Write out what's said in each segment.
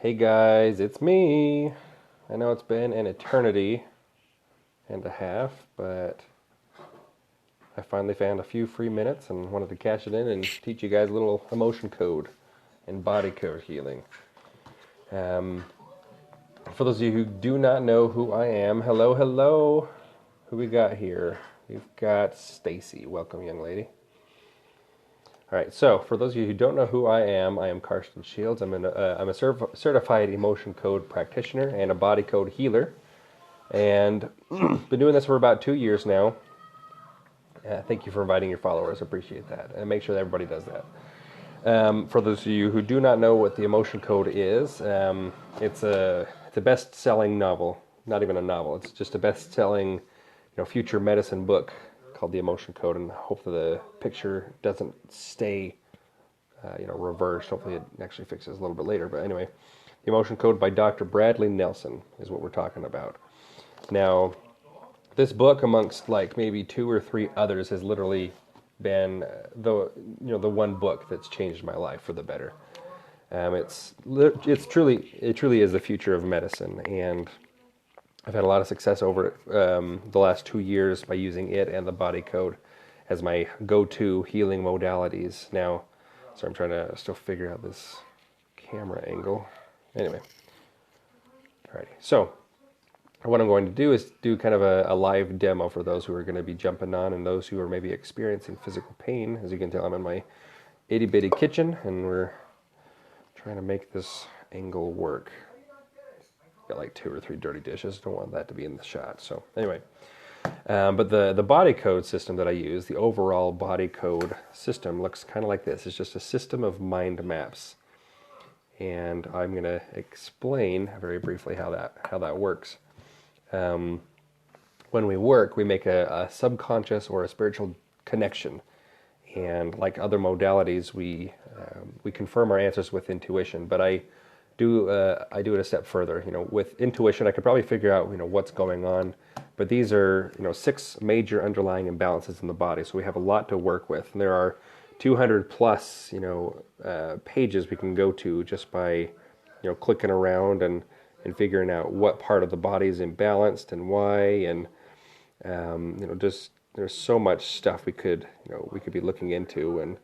Hey guys, it's me. I know it's been an eternity and a half, but I finally found a few free minutes and wanted to cash it in and teach you guys a little emotion code and body code healing. For those of you who do not know who I am, hello. Who we got here? We've got Stacy. Welcome, young lady. All right, so for those of you who don't know who I am Carston Shields. I'm a certified emotion code practitioner and a body code healer, and been doing this for about 2 years now. Thank you for inviting your followers. Appreciate that, and make sure that everybody does that. For those of you who do not know what the emotion code is, it's a best-selling novel. Not even a novel. It's just a best-selling, future medicine book called The Emotion Code, and hopefully the picture doesn't stay, reversed. Hopefully it actually fixes a little bit later. But anyway, The Emotion Code by Dr. Bradley Nelson is what we're talking about. Now, this book, amongst like maybe 2 or 3 others, has literally been the one book that's changed my life for the better. It truly is the future of medicine, and I've had a lot of success over the last 2 years by using it and the body code as my go-to healing modalities. Now, so I'm trying to still figure out this camera angle. Anyway, alrighty. So what I'm going to do is do kind of a live demo for those who are going to be jumping on and those who are maybe experiencing physical pain. As you can tell, I'm in my itty-bitty kitchen, and we're trying to make this angle work. Got like 2 or 3 dirty dishes. Don't want that to be in the shot. So anyway, but the body code system that I use, the overall body code system, looks kind of like this. It's just a system of mind maps, and I'm going to explain very briefly how that works. When we work, we make a subconscious or a spiritual connection, and like other modalities, we confirm our answers with intuition. But I do it a step further. With intuition, I could probably figure out what's going on, but these are 6 major underlying imbalances in the body. So we have a lot to work with, and there are 200 plus pages we can go to just by clicking around and figuring out what part of the body is imbalanced and why, and just there's so much stuff we could be looking into,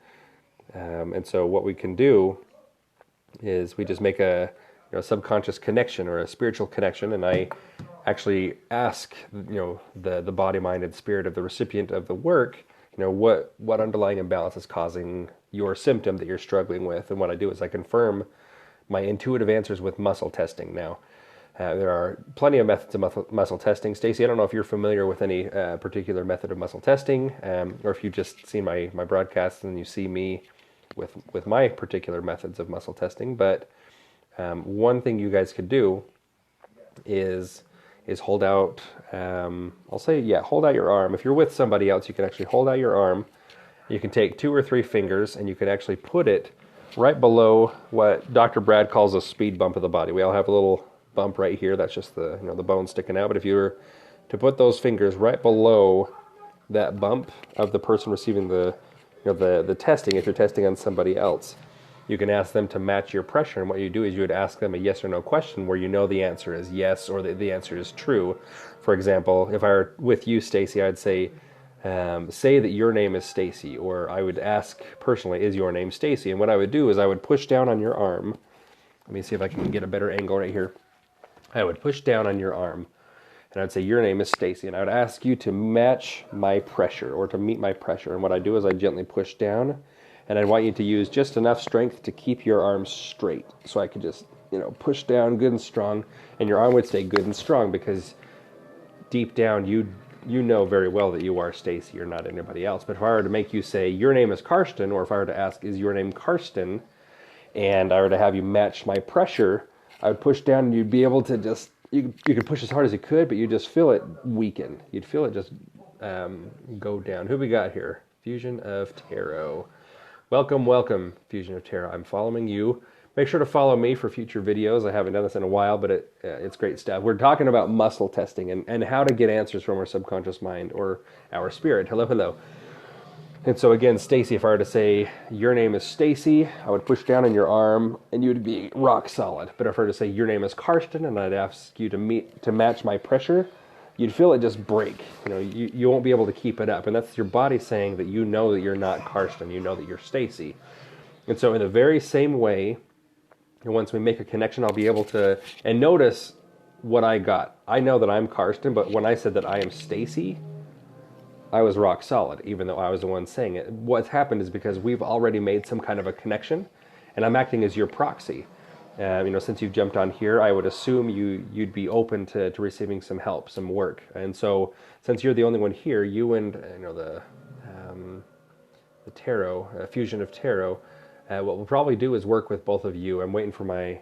and so what we can do is we just make a subconscious connection or a spiritual connection, and I actually ask the body, mind, and spirit of the recipient of the work, what underlying imbalance is causing your symptom that you're struggling with. And what I do is I confirm my intuitive answers with muscle testing. Now, there are plenty of methods of muscle testing. Stacy, I don't know if you're familiar with any particular method of muscle testing, or if you've just seen my broadcasts and you see me with my particular methods of muscle testing. But one thing you guys could do is hold out, hold out your arm. If you're with somebody else, you can actually hold out your arm. You can take 2 or 3 fingers, and you can actually put it right below what Dr. Brad calls a speed bump of the body. We all have a little bump right here. That's just the the bone sticking out. But if you were to put those fingers right below that bump of the person receiving the testing, if you're testing on somebody else, you can ask them to match your pressure. And what you do is you would ask them a yes or no question where the answer is yes or the answer is true. For example, if I were with you, Stacy, I'd say that your name is Stacy, or I would ask personally, is your name Stacy? And what I would do is I would push down on your arm. Let me see if I can get a better angle right here. I would push down on your arm, and I'd say, your name is Stacy, and I would ask you to match my pressure, or to meet my pressure. And what I do is I gently push down, and I want you to use just enough strength to keep your arm straight. So I could just, push down good and strong, and your arm would stay good and strong, because deep down you know very well that you are Stacy, you're not anybody else. But if I were to make you say, your name is Carston, or if I were to ask, is your name Carston, and I were to have you match my pressure, I would push down, and you'd be able to just, you could push as hard as you could, but you'd just feel it weaken. You'd feel it just go down. Who we got here? Fusion of Tarot. Welcome, Fusion of Tarot. I'm following you. Make sure to follow me for future videos. I haven't done this in a while, but it's great stuff. We're talking about muscle testing and how to get answers from our subconscious mind or our spirit. Hello. And so again, Stacy, if I were to say, your name is Stacy, I would push down on your arm and you would be rock solid. But if I were to say, your name is Carston, and I'd ask you to match my pressure, you'd feel it just break. You won't be able to keep it up. And that's your body saying that you know that you're not Carston, you know that you're Stacy. And so in the very same way, once we make a connection, I'll be able to, and notice what I got. I know that I'm Carston, but when I said that I am Stacy, I was rock solid, even though I was the one saying it. What's happened is because we've already made some kind of a connection, and I'm acting as your proxy. Since you've jumped on here, I would assume you'd be open to receiving some help, some work. And so, since you're the only one here, you and the tarot, fusion of tarot, what we'll probably do is work with both of you. I'm waiting for my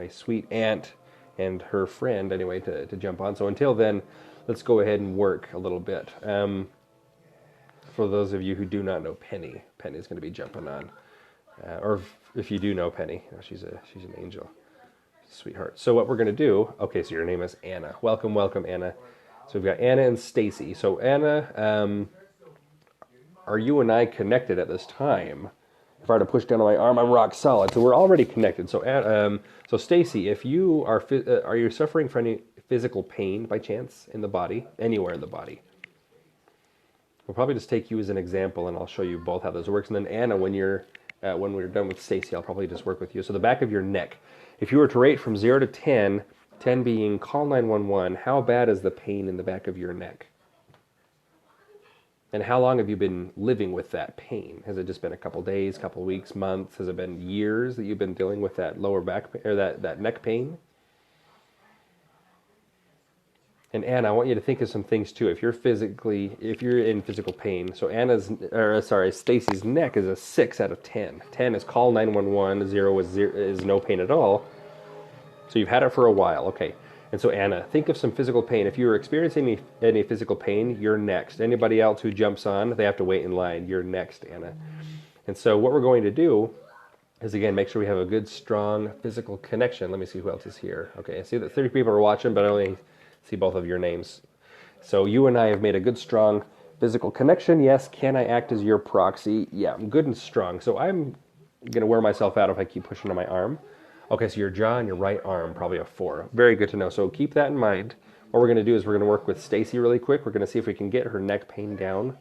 sweet aunt and her friend, anyway, to jump on. So until then, let's go ahead and work a little bit. For those of you who do not know Penny, Penny's going to be jumping on. Or if you do know Penny, she's an angel, sweetheart. So what we're going to do, okay, so your name is Anna. Welcome, welcome, Anna. So we've got Anna and Stacy. So Anna, are you and I connected at this time? If I were to push down on my arm, I'm rock solid. So we're already connected. So Stacy, if you are you suffering from any physical pain by chance in the body, anywhere in the body? We'll probably just take you as an example, and I'll show you both how this works. And then Anna, when we're done with Stacy, I'll probably just work with you. So the back of your neck. If you were to rate from 0 to 10, 10 being call 911, how bad is the pain in the back of your neck? And how long have you been living with that pain? Has it just been a couple days, couple weeks, months? Has it been years that you've been dealing with that lower back or that neck pain? And Anna, I want you to think of some things too. If you're in physical pain, so Stacy's neck is a 6 out of 10. 10 is call 911, 0 is no pain at all. So you've had it for a while, okay. And so Anna, think of some physical pain. If you're experiencing any physical pain, you're next. Anybody else who jumps on, they have to wait in line. You're next, Anna. And so what we're going to do is, again, make sure we have a good, strong physical connection. Let me see who else is here. Okay, I see that 30 people are watching, but I only see both of your names. So you and I have made a good, strong physical connection. Yes, can I act as your proxy? Yeah, I'm good and strong. So I'm going to wear myself out if I keep pushing on my arm. Okay, so your jaw and your right arm, probably a 4. Very good to know. So keep that in mind. What we're going to do is we're going to work with Stacy really quick. We're going to see if we can get her neck pain down.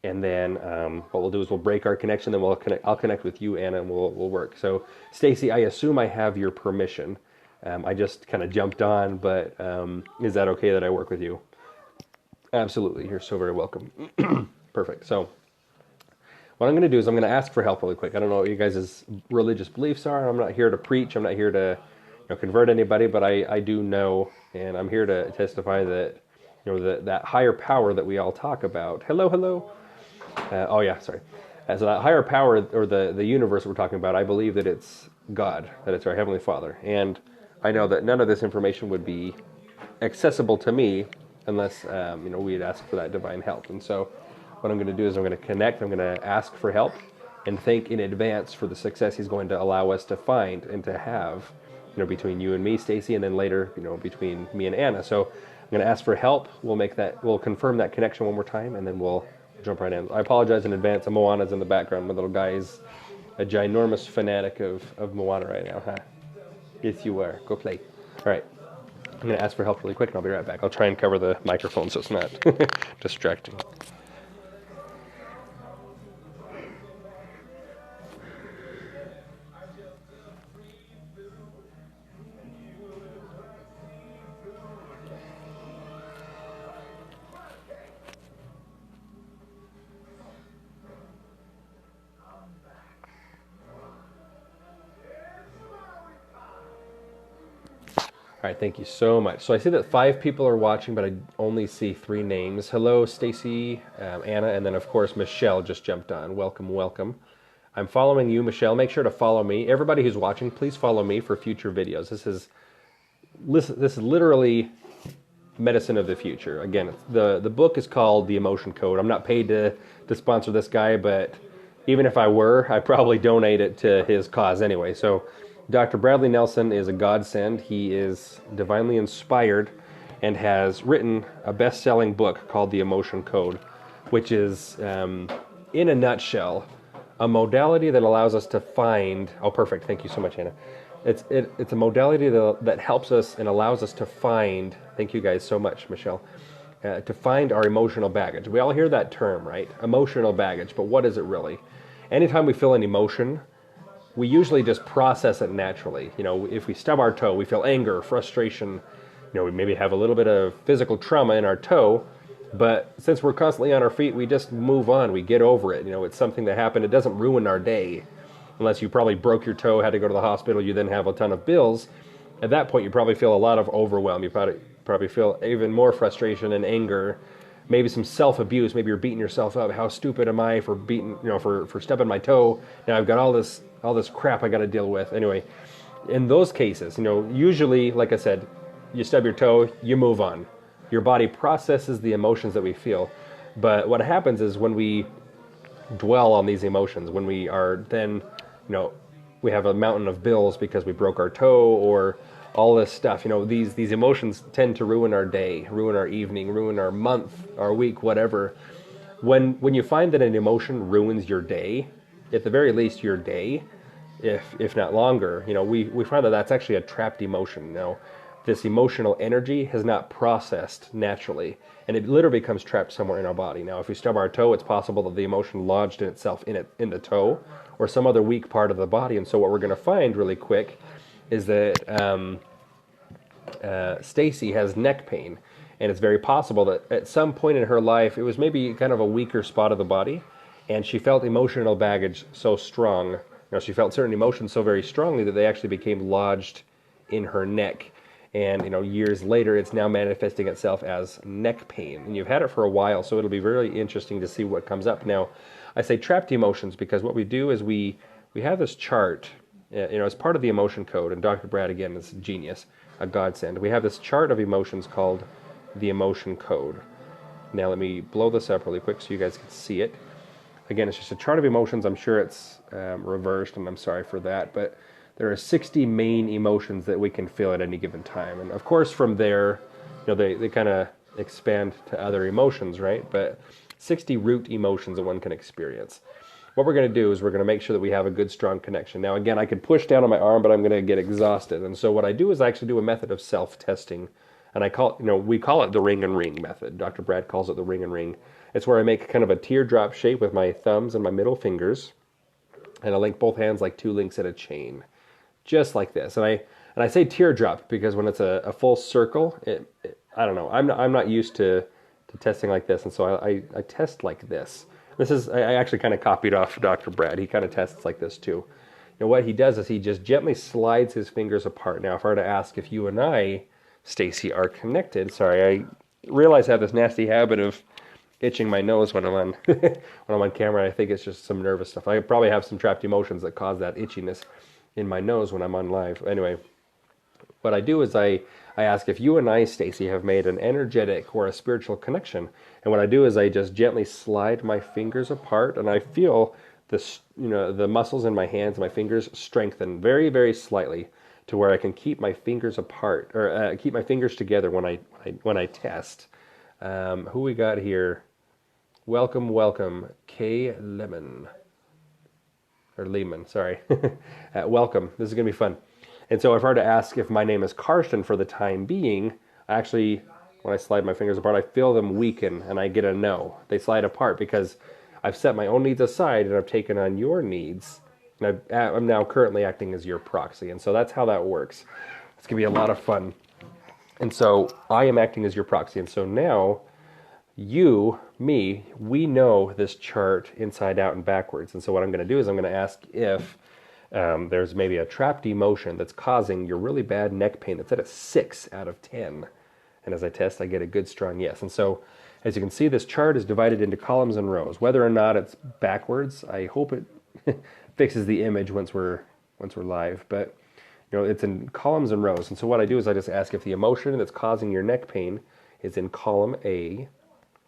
And then what we'll do is we'll break our connection. Then I'll connect with you, Anna, and we'll work. So Stacy, I assume I have your permission. I just kind of jumped on, but is that okay that I work with you? Absolutely. You're so very welcome. Perfect. So what I'm going to do is I'm going to ask for help really quick. I don't know what you guys' religious beliefs are. I'm not here to preach. I'm not here to convert anybody, but I do know, and I'm here to testify that that higher power that we all talk about. Hello. So that higher power, or the universe we're talking about, I believe that it's God, that it's our Heavenly Father. And I know that none of this information would be accessible to me unless we'd ask for that divine help. And so what I'm going to do is I'm going to connect, I'm going to ask for help, and thank in advance for the success He's going to allow us to find and to have, between you and me, Stacy, and then later, between me and Anna. So I'm going to ask for help. We'll confirm that connection one more time, and then we'll jump right in. I apologize in advance. Moana's in the background. My little guy is a ginormous fanatic of Moana right now, huh? Yes, you are. Go play. All right. I'm going to ask for help really quick, and I'll be right back. I'll try and cover the microphone so it's not distracting. All right, thank you so much. So I see that 5 people are watching, but I only see 3 names. Hello, Stacy, Anna, and then, of course, Michelle just jumped on. Welcome. I'm following you, Michelle. Make sure to follow me. Everybody who's watching, please follow me for future videos. This is literally medicine of the future. Again, the book is called The Emotion Code. I'm not paid to sponsor this guy, but even if I were, I'd probably donate it to his cause anyway. So Dr. Bradley Nelson is a godsend. He is divinely inspired and has written a best-selling book called The Emotion Code, which is in a nutshell, a modality that allows us to find. Oh, perfect. Thank you so much, Hannah. It's a modality that helps us and allows us to find. Thank you guys so much, Michelle. To find our emotional baggage. We all hear that term, right? Emotional baggage. But what is it really? Anytime we feel an emotion, we usually just process it naturally. If we stub our toe, we feel anger, frustration. We maybe have a little bit of physical trauma in our toe, but since we're constantly on our feet, we just move on. We get over it. It's something that happened. It doesn't ruin our day. Unless you probably broke your toe, had to go to the hospital, you then have a ton of bills. At that point, you probably feel a lot of overwhelm. You probably feel even more frustration and anger, maybe some self-abuse. Maybe you're beating yourself up. How stupid am I for for stubbing my toe? Now I've got all this crap I got to deal with. Anyway, in those cases, usually, like I said, you stub your toe, you move on. Your body processes the emotions that we feel. But what happens is when we dwell on these emotions, when we are then, we have a mountain of bills because we broke our toe or all this stuff, these emotions tend to ruin our day, ruin our evening, ruin our month, our week, whatever. When you find that an emotion ruins your day, at the very least your day, if not longer, we find that that's actually a trapped emotion. This emotional energy has not processed naturally, and it literally becomes trapped somewhere in our body. Now, if we stub our toe, it's possible that the emotion lodged in itself in the toe or some other weak part of the body. And so what we're going to find really quick is that Stacy has neck pain, and it's very possible that at some point in her life, it was maybe kind of a weaker spot of the body, and she felt emotional baggage so strong. She felt certain emotions so very strongly that they actually became lodged in her neck. And, years later, it's now manifesting itself as neck pain. And you've had it for a while, so it'll be really interesting to see what comes up. Now, I say trapped emotions because what we do is we have this chart, as part of the emotion code. And Dr. Brad, again, is a genius, a godsend. We have this chart of emotions called the emotion code. Now, let me blow this up really quick so you guys can see it. Again, it's just a chart of emotions. I'm sure it's reversed, and I'm sorry for that. But there are 60 main emotions that we can feel at any given time. And of course, from there, they kind of expand to other emotions, right? But 60 root emotions that one can experience. What we're going to do is we're going to make sure that we have a good, strong connection. Now, again, I could push down on my arm, but I'm going to get exhausted. And so what I do is I actually do a method of self-testing. And we call it the ring and ring method. Dr. Brad calls it the ring and ring. It's where I make kind of a teardrop shape with my thumbs and my middle fingers. And I link both hands like two links in a chain. Just like this, and I say teardrop because when it's a full circle, I don't know. I'm not used to testing like this, and so I test like this. I actually kind of copied off Dr. Brad. He kind of tests like this too. What he does is he just gently slides his fingers apart. Now, if I were to ask if you and I, Stacy, are connected, sorry, I realize I have this nasty habit of itching my nose when I'm on when I'm on camera. I think it's just some nervous stuff. I probably have some trapped emotions that cause that itchiness in my nose when I'm on live. Anyway, what I do is I ask if you and I, Stacy, have made an energetic or a spiritual connection. And what I do is I just gently slide my fingers apart, and I feel the muscles in my hands, my fingers strengthen very, very slightly to where I can keep my fingers apart, or keep my fingers together when I test. Who we got here? Welcome, K. Lemon. Or Lehman, sorry. Welcome. This is going to be fun. And so if I were to ask if my name is Carston for the time being, actually, when I slide my fingers apart, I feel them weaken, and I get a no. They slide apart because I've set my own needs aside, and I've taken on your needs. And I'm now currently acting as your proxy. And so that's how that works. It's going to be a lot of fun. And so I am acting as your proxy. And so now you, me, we know this chart inside out and backwards. And so what I'm going to do is I'm going to ask if there's maybe a trapped emotion that's causing your really bad neck pain that's at a 6 out of 10. And as I test, I get a good, strong yes. And so as you can see, this chart is divided into columns and rows. Whether or not it's backwards, I hope it fixes the image once we're live. But it's in columns and rows. And so what I do is I just ask if the emotion that's causing your neck pain is in column A,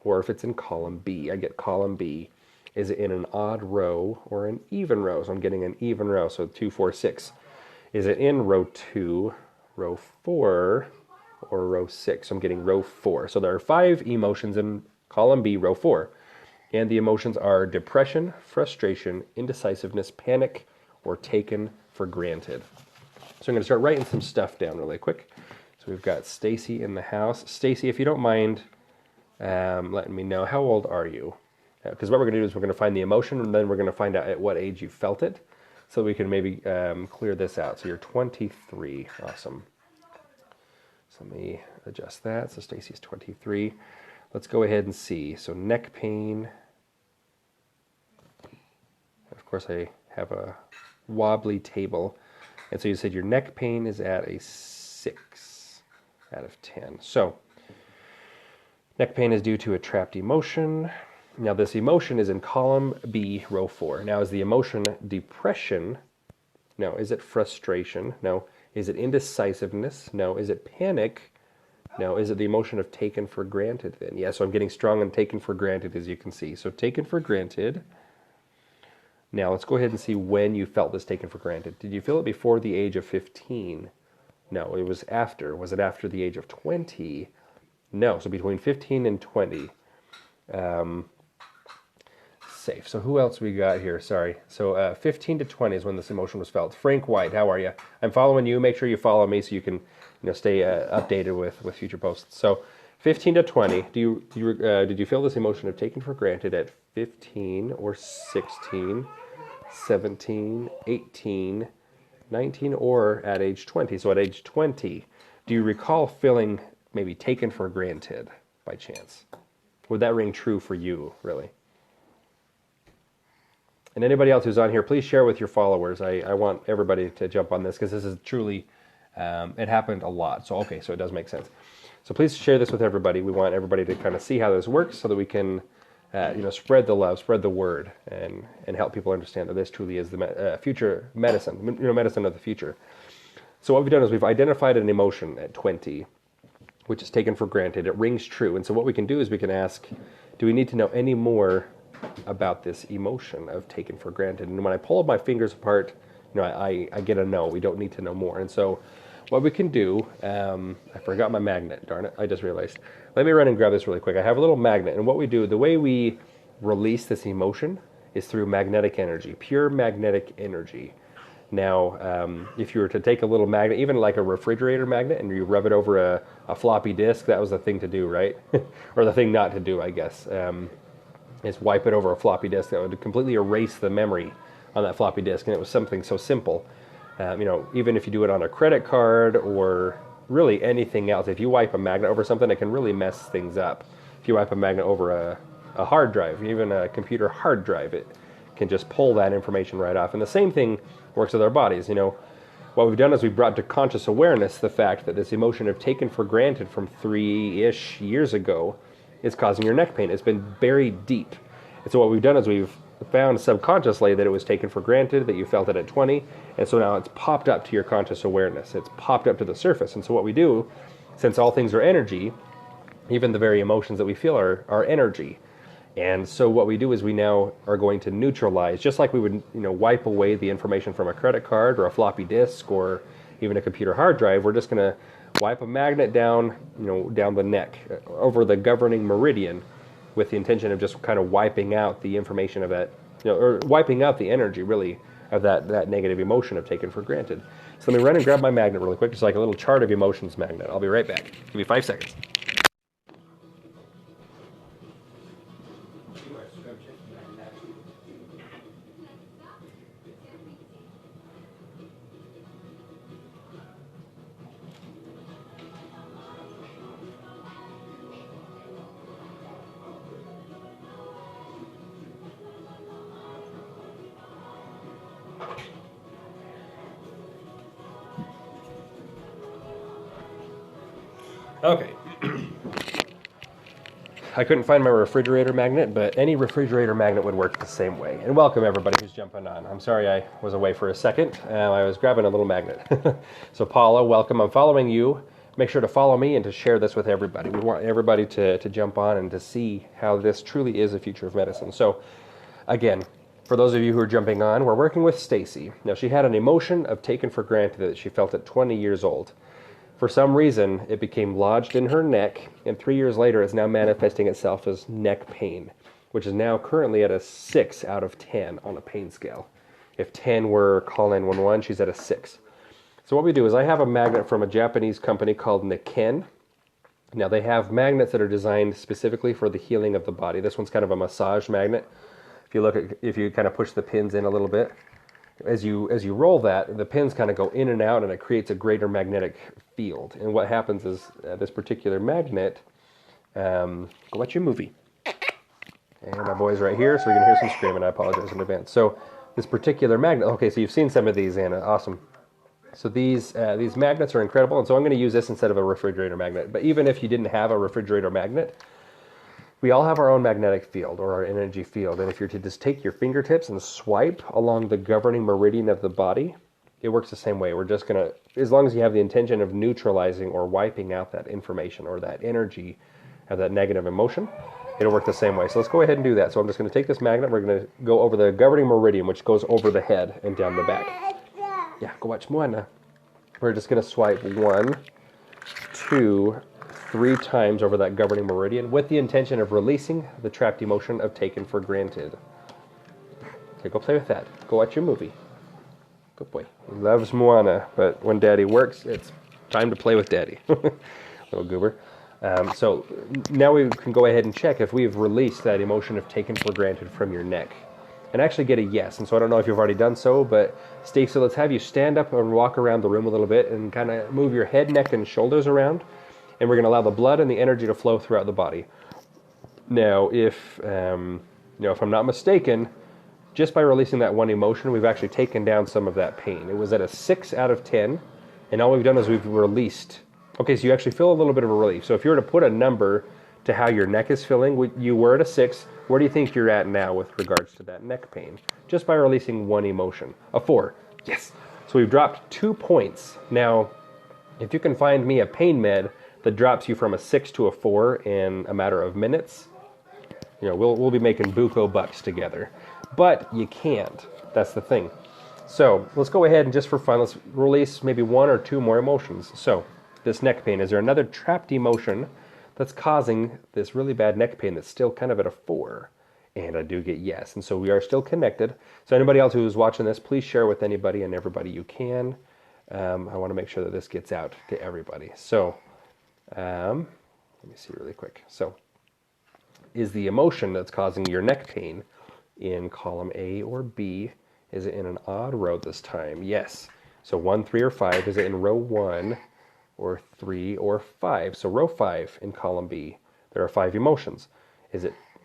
or if it's in column B. I get column B. Is it in an odd row or an even row? So I'm getting an even row, so 2, 4, 6. Is it in row 2, row 4, or row 6? So I'm getting row 4. So there are 5 emotions in column B, row 4. And the emotions are depression, frustration, indecisiveness, panic, or taken for granted. So I'm going to start writing some stuff down really quick. So we've got Stacy in the house. Stacy, if you don't mind letting me know, how old are you? Because what we're going to do is we're going to find the emotion, and then we're going to find out at what age you felt it, so we can maybe clear this out. So you're 23. Awesome. So let me adjust that. So Stacy's 23. Let's go ahead and see. So neck pain. Of course, I have a wobbly table. And so you said your neck pain is at a 6 out of 10. So neck pain is due to a trapped emotion. Now this emotion is in column B, row 4. Now is the emotion depression? No. Is it frustration? No. Is it indecisiveness? No. Is it panic? No. Is it the emotion of taken for granted then? Yeah, so I'm getting strong on taken for granted, as you can see. So taken for granted. Now let's go ahead and see when you felt this taken for granted. Did you feel it before the age of 15? No, it was after. Was it after the age of 20? No, so between 15 and 20. Safe. So who else we got here? Sorry. So 15 to 20 is when this emotion was felt. Frank White, how are you? I'm following you. Make sure you follow me so you can, stay updated with future posts. So 15 to 20. Did you feel this emotion of taken for granted at 15 or 16, 17, 18, 19, or at age 20? So at age 20, do you recall feeling maybe taken for granted by chance? Would that ring true for you, really? And anybody else who's on here, please share with your followers. I want everybody to jump on this because this is truly, it happened a lot. So, okay, so it does make sense. So please share this with everybody. We want everybody to kind of see how this works so that we can, spread the love, spread the word, and help people understand that this truly is the future medicine, medicine of the future. So what we've done is we've identified an emotion at 20, which is taken for granted. It rings true. And so what we can do is we can ask, do we need to know any more about this emotion of taken for granted? And when I pull my fingers apart, I get a no. We don't need to know more. And so what we can do, I forgot my magnet, darn it, I just realized. Let me run and grab this really quick. I have a little magnet, and what we do, the way we release this emotion is through magnetic energy, pure magnetic energy. Now, if you were to take a little magnet, even like a refrigerator magnet, and you rub it over a floppy disk, that was the thing to do, right? Or the thing not to do, I guess. Is wipe it over a floppy disk. That would completely erase the memory on that floppy disk, and it was something so simple. Even if you do it on a credit card or really anything else, if you wipe a magnet over something, it can really mess things up. If you wipe a magnet over a hard drive, even a computer hard drive, it can just pull that information right off. And the same thing works with our bodies. What we've done is we've brought to conscious awareness the fact that this emotion of taken for granted from 3-ish years ago is causing your neck pain. It's been buried deep. And so what we've done is we've found subconsciously that it was taken for granted, that you felt it at 20, and so now it's popped up to your conscious awareness. It's popped up to the surface. And so what we do, since all things are energy, even the very emotions that we feel are energy. And so what we do is we now are going to neutralize, just like we would wipe away the information from a credit card or a floppy disk or even a computer hard drive. We're just going to wipe a magnet down, down the neck, over the governing meridian, with the intention of just kind of wiping out the information of that, or wiping out the energy, really, of that negative emotion of taken for granted. So let me run and grab my magnet really quick. It's like a little chart of emotions magnet. I'll be right back. Give me 5 seconds. Okay. I couldn't find my refrigerator magnet, but any refrigerator magnet would work the same way. And welcome everybody who's jumping on. I'm sorry I was away for a second. I was grabbing a little magnet. So Paula, welcome. I'm following you. Make sure to follow me and to share this with everybody. We want everybody to jump on and to see how this truly is the future of medicine. So again, for those of you who are jumping on, we're working with Stacy. Now she had an emotion of taken for granted that she felt at 20 years old. For some reason, it became lodged in her neck, and 3 years later, it's now manifesting itself as neck pain. which is now currently at a 6 out of 10 on a pain scale. If 10 were call 911, she's at a 6. So what we do is I have a magnet from a Japanese company called Nikken. Now they have magnets that are designed specifically for the healing of the body. This one's kind of a massage magnet. If you kind of push the pins in a little bit, as you roll that, the pins kind of go in and out, and it creates a greater magnetic field. And what happens is this particular magnet, go watch your movie. And my boy's right here, so you're gonna hear some screaming. I apologize in advance. So this particular magnet, okay, so you've seen some of these, Anna, awesome. So these magnets are incredible, and so I'm going to use this instead of a refrigerator magnet. But even if you didn't have a refrigerator magnet, we all have our own magnetic field or our energy field. And if you're to just take your fingertips and swipe along the governing meridian of the body, it works the same way. We're just going to, as long as you have the intention of neutralizing or wiping out that information or that energy of that negative emotion, it'll work the same way. So let's go ahead and do that. So I'm just going to take this magnet. We're going to go over the governing meridian, which goes over the head and down the back. Yeah, go watch Moana. We're just going to swipe 1, 2, 3 times over that governing meridian with the intention of releasing the trapped emotion of taken for granted. Okay, go play with that. Go watch your movie. Good boy. He loves Moana, but when Daddy works, it's time to play with Daddy. Little goober. So now we can go ahead and check if we've released that emotion of taken for granted from your neck. And actually get a yes. And so I don't know if you've already done so, but Stacey, let's have you stand up and walk around the room a little bit and kind of move your head, neck, and shoulders around. And we're going to allow the blood and the energy to flow throughout the body. Now, if I'm not mistaken, just by releasing that one emotion, we've actually taken down some of that pain. It was at a 6 out of 10, and all we've done is we've released. Okay, so you actually feel a little bit of a relief. So if you were to put a number to how your neck is feeling, you were at a 6. Where do you think you're at now with regards to that neck pain? Just by releasing one emotion. A 4. Yes. So we've dropped 2 points. Now, if you can find me a pain med that drops you from a 6 to a 4 in a matter of minutes, we'll be making buco bucks together. But you can't. That's the thing. So let's go ahead and just for fun, let's release maybe 1 or 2 more emotions. So this neck pain, is there another trapped emotion that's causing this really bad neck pain that's still kind of at a 4? And I do get yes. And so we are still connected. So anybody else who's watching this, please share with anybody and everybody you can. I want to make sure that this gets out to everybody. So let me see really quick. So is the emotion that's causing your neck pain in column A or B? Is it in an odd row this time? Yes. So 1, 3, or 5. Is it in row 1? Or 3 or 5. So row 5 in column B, there are 5 emotions.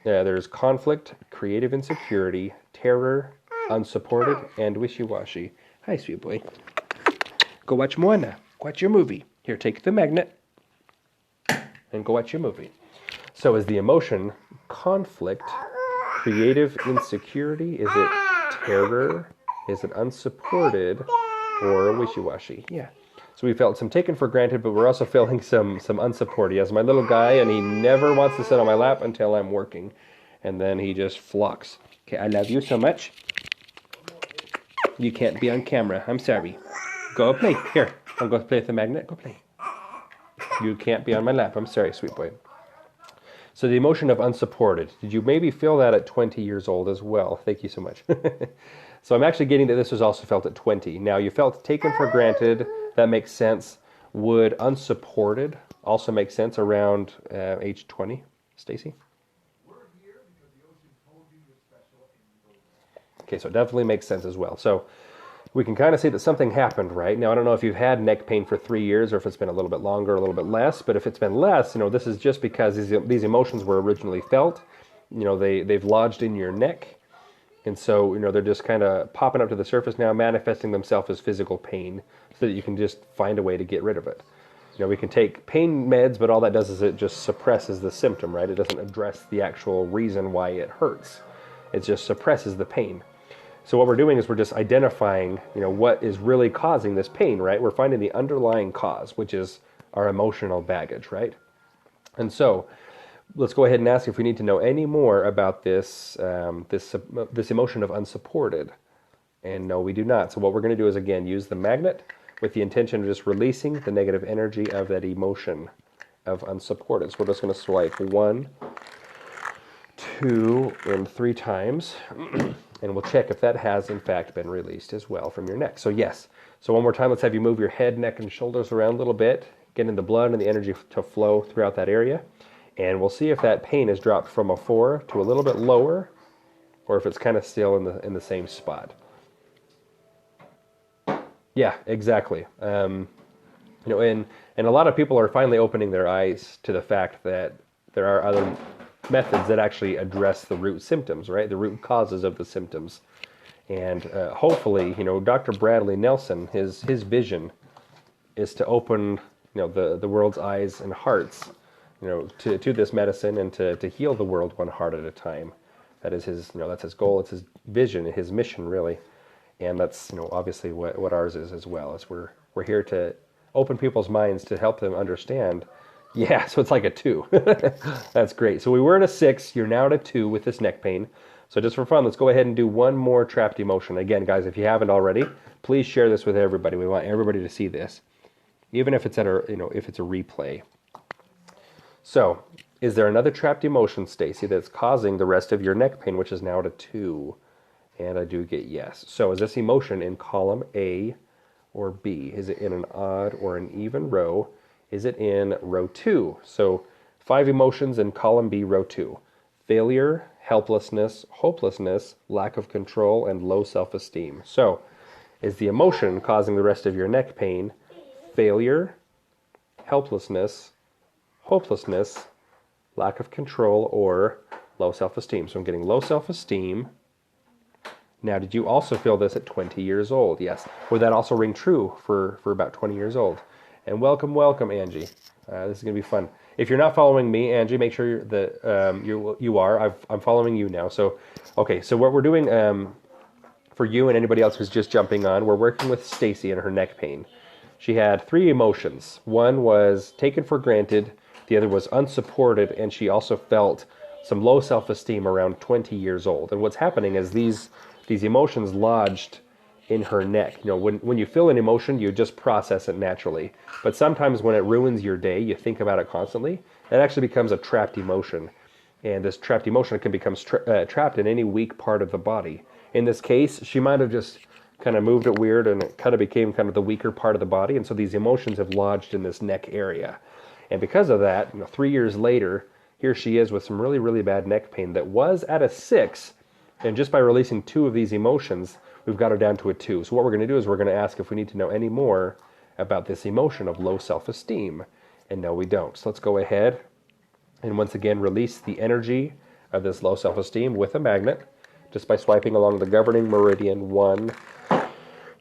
There's conflict, creative insecurity, terror, unsupported, and wishy-washy. Hi, sweet boy. Go watch Moana. Go watch your movie. Here, take the magnet and go watch your movie. So is the emotion conflict, creative insecurity? Is it terror? Is it unsupported or wishy-washy? Yeah. So we felt some taken for granted, but we're also feeling some unsupported. He has my little guy, and he never wants to sit on my lap until I'm working. And then he just flocks. Okay, I love you so much. You can't be on camera. I'm sorry. Go play. Here, I'll go play with the magnet. Go play. You can't be on my lap. I'm sorry, sweet boy. So the emotion of unsupported. Did you maybe feel that at 20 years old as well? Thank you so much. So I'm actually getting that this was also felt at 20. Now, you felt taken for granted. That makes sense. Would unsupported also make sense around age 20, Stacy? Okay, so it definitely makes sense as well. So we can kind of see that something happened, right? Now, I don't know if you've had neck pain for 3 years or if it's been a little bit longer, a little bit less, but if it's been less, this is just because these emotions were originally felt. They've lodged in your neck. And so, they're just kind of popping up to the surface now, manifesting themselves as physical pain so that you can just find a way to get rid of it. We can take pain meds, but all that does is it just suppresses the symptom, right? It doesn't address the actual reason why it hurts. It just suppresses the pain. So what we're doing is we're just identifying, what is really causing this pain, right? We're finding the underlying cause, which is our emotional baggage, right? And so let's go ahead and ask if we need to know any more about this emotion of unsupported. And no, we do not. So what we're going to do is, again, use the magnet with the intention of just releasing the negative energy of that emotion of unsupported. So we're just going to swipe 1, 2 and 3 times, and we'll check if that has in fact been released as well from your neck. So yes. So one more time, let's have you move your head, neck, and shoulders around a little bit, getting the blood and the energy to flow throughout that area. And we'll see if that pain has dropped from a 4 to a little bit lower, or if it's kind of still in the same spot. Yeah, exactly. You know, and a lot of people are finally opening their eyes to the fact that there are other methods that actually address the root symptoms, right? The root causes of the symptoms. And hopefully, you know, Dr. Bradley Nelson, his vision is to open, you know, the world's eyes and hearts, you know, to this medicine, and to heal the world one heart at a time. That is his, you know, that's his goal. It's his vision, his mission, really. And that's, you know, obviously what ours is as well. Is we're here to open people's minds to help them understand. Yeah, so it's like a 2. That's great. So we were at a 6. You're now at a 2 with this neck pain. So just for fun, let's go ahead and do one more trapped emotion. Again, guys, if you haven't already, please share this with everybody. We want everybody to see this, even if it's at a, you know, if it's a replay. So, is there another trapped emotion, Stacy, that's causing the rest of your neck pain, which is now at a 2? And I do get yes. So is this emotion in column A or B? Is it in an odd or an even row? Is it in row 2? So 5 emotions in column B, row 2. Failure, helplessness, hopelessness, lack of control, and low self-esteem. So is the emotion causing the rest of your neck pain failure, helplessness, hopelessness, lack of control, or low self-esteem? So I'm getting low self-esteem. Now, did you also feel this at 20 years old? Yes. Would that also ring true for about 20 years old? And welcome, Angie. This is going to be fun. If you're not following me, Angie, make sure that you are. I'm following you now. So, okay. So what we're doing for you and anybody else who's just jumping on, we're working with Stacy and her neck pain. She had 3 emotions. One was taken for granted. The other was unsupported, and she also felt some low self-esteem around 20 years old. And what's happening is these emotions lodged in her neck. You know, when you feel an emotion, you just process it naturally. But sometimes when it ruins your day, you think about it constantly, it actually becomes a trapped emotion. And this trapped emotion can become trapped in any weak part of the body. In this case, she might have just kind of moved it weird, and it kind of became kind of the weaker part of the body. And so these emotions have lodged in this neck area. And because of that, you know, 3 years later, here she is with some really, really bad neck pain that was at a 6. And just by releasing 2 of these emotions, we've got her down to a 2. So what we're going to do is we're going to ask if we need to know any more about this emotion of low self-esteem. And no, we don't. So let's go ahead and once again release the energy of this low self-esteem with a magnet, just by swiping along the governing meridian 1,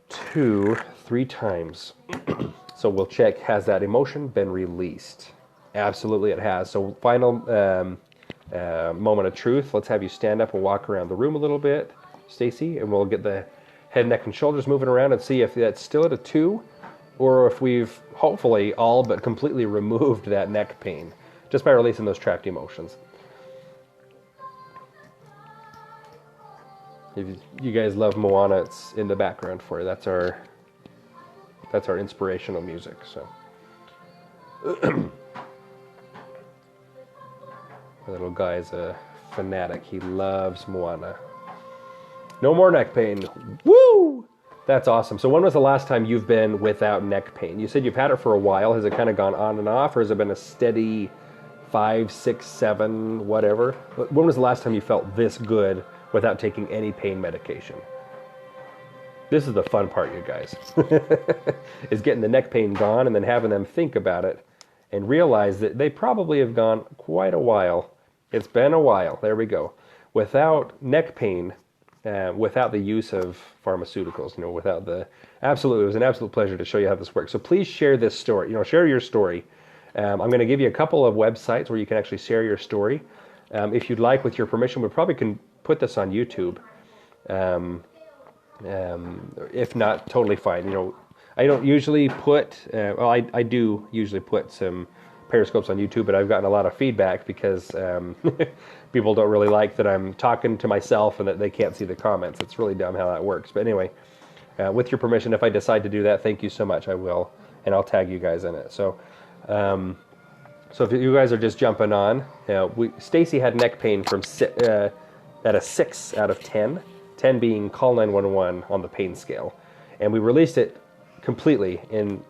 2, 3 times. So we'll check, has that emotion been released? Absolutely it has. So final moment of truth. Let's have you stand up and walk around the room a little bit, Stacy, and we'll get the head, neck, and shoulders moving around and see if that's still at a 2, or if we've hopefully all but completely removed that neck pain just by releasing those trapped emotions. If you guys love Moana, it's in the background for you. That's our inspirational music. So. My little guy is a fanatic. He loves Moana. No more neck pain. Woo! That's awesome. So when was the last time you've been without neck pain? You said you've had it for a while. Has it kind of gone on and off, or has it been a steady 5, 6, 7, whatever? When was the last time you felt this good without taking any pain medication? This is the fun part, you guys. Is getting the neck pain gone and then having them think about it and realize that they probably have gone quite a while. It's been a while. There we go. Without neck pain, without the use of pharmaceuticals, you know, without the... Absolutely, it was an absolute pleasure to show you how this works. So please share this story. You know, share your story. I'm going to give you a couple of websites where you can actually share your story. If you'd like, with your permission, we probably can put this on YouTube. If not, totally fine. You know, I don't usually put, well, I do usually put some Periscopes on YouTube, but I've gotten a lot of feedback because people don't really like that I'm talking to myself and that they can't see the comments. It's really dumb how that works. But anyway, with your permission, if I decide to do that, thank you so much. I will, and I'll tag you guys in it. So So if you guys are just jumping on, Stacy had neck pain from at a 6 out of 10, 10 being call 911 on the pain scale. And we released it completely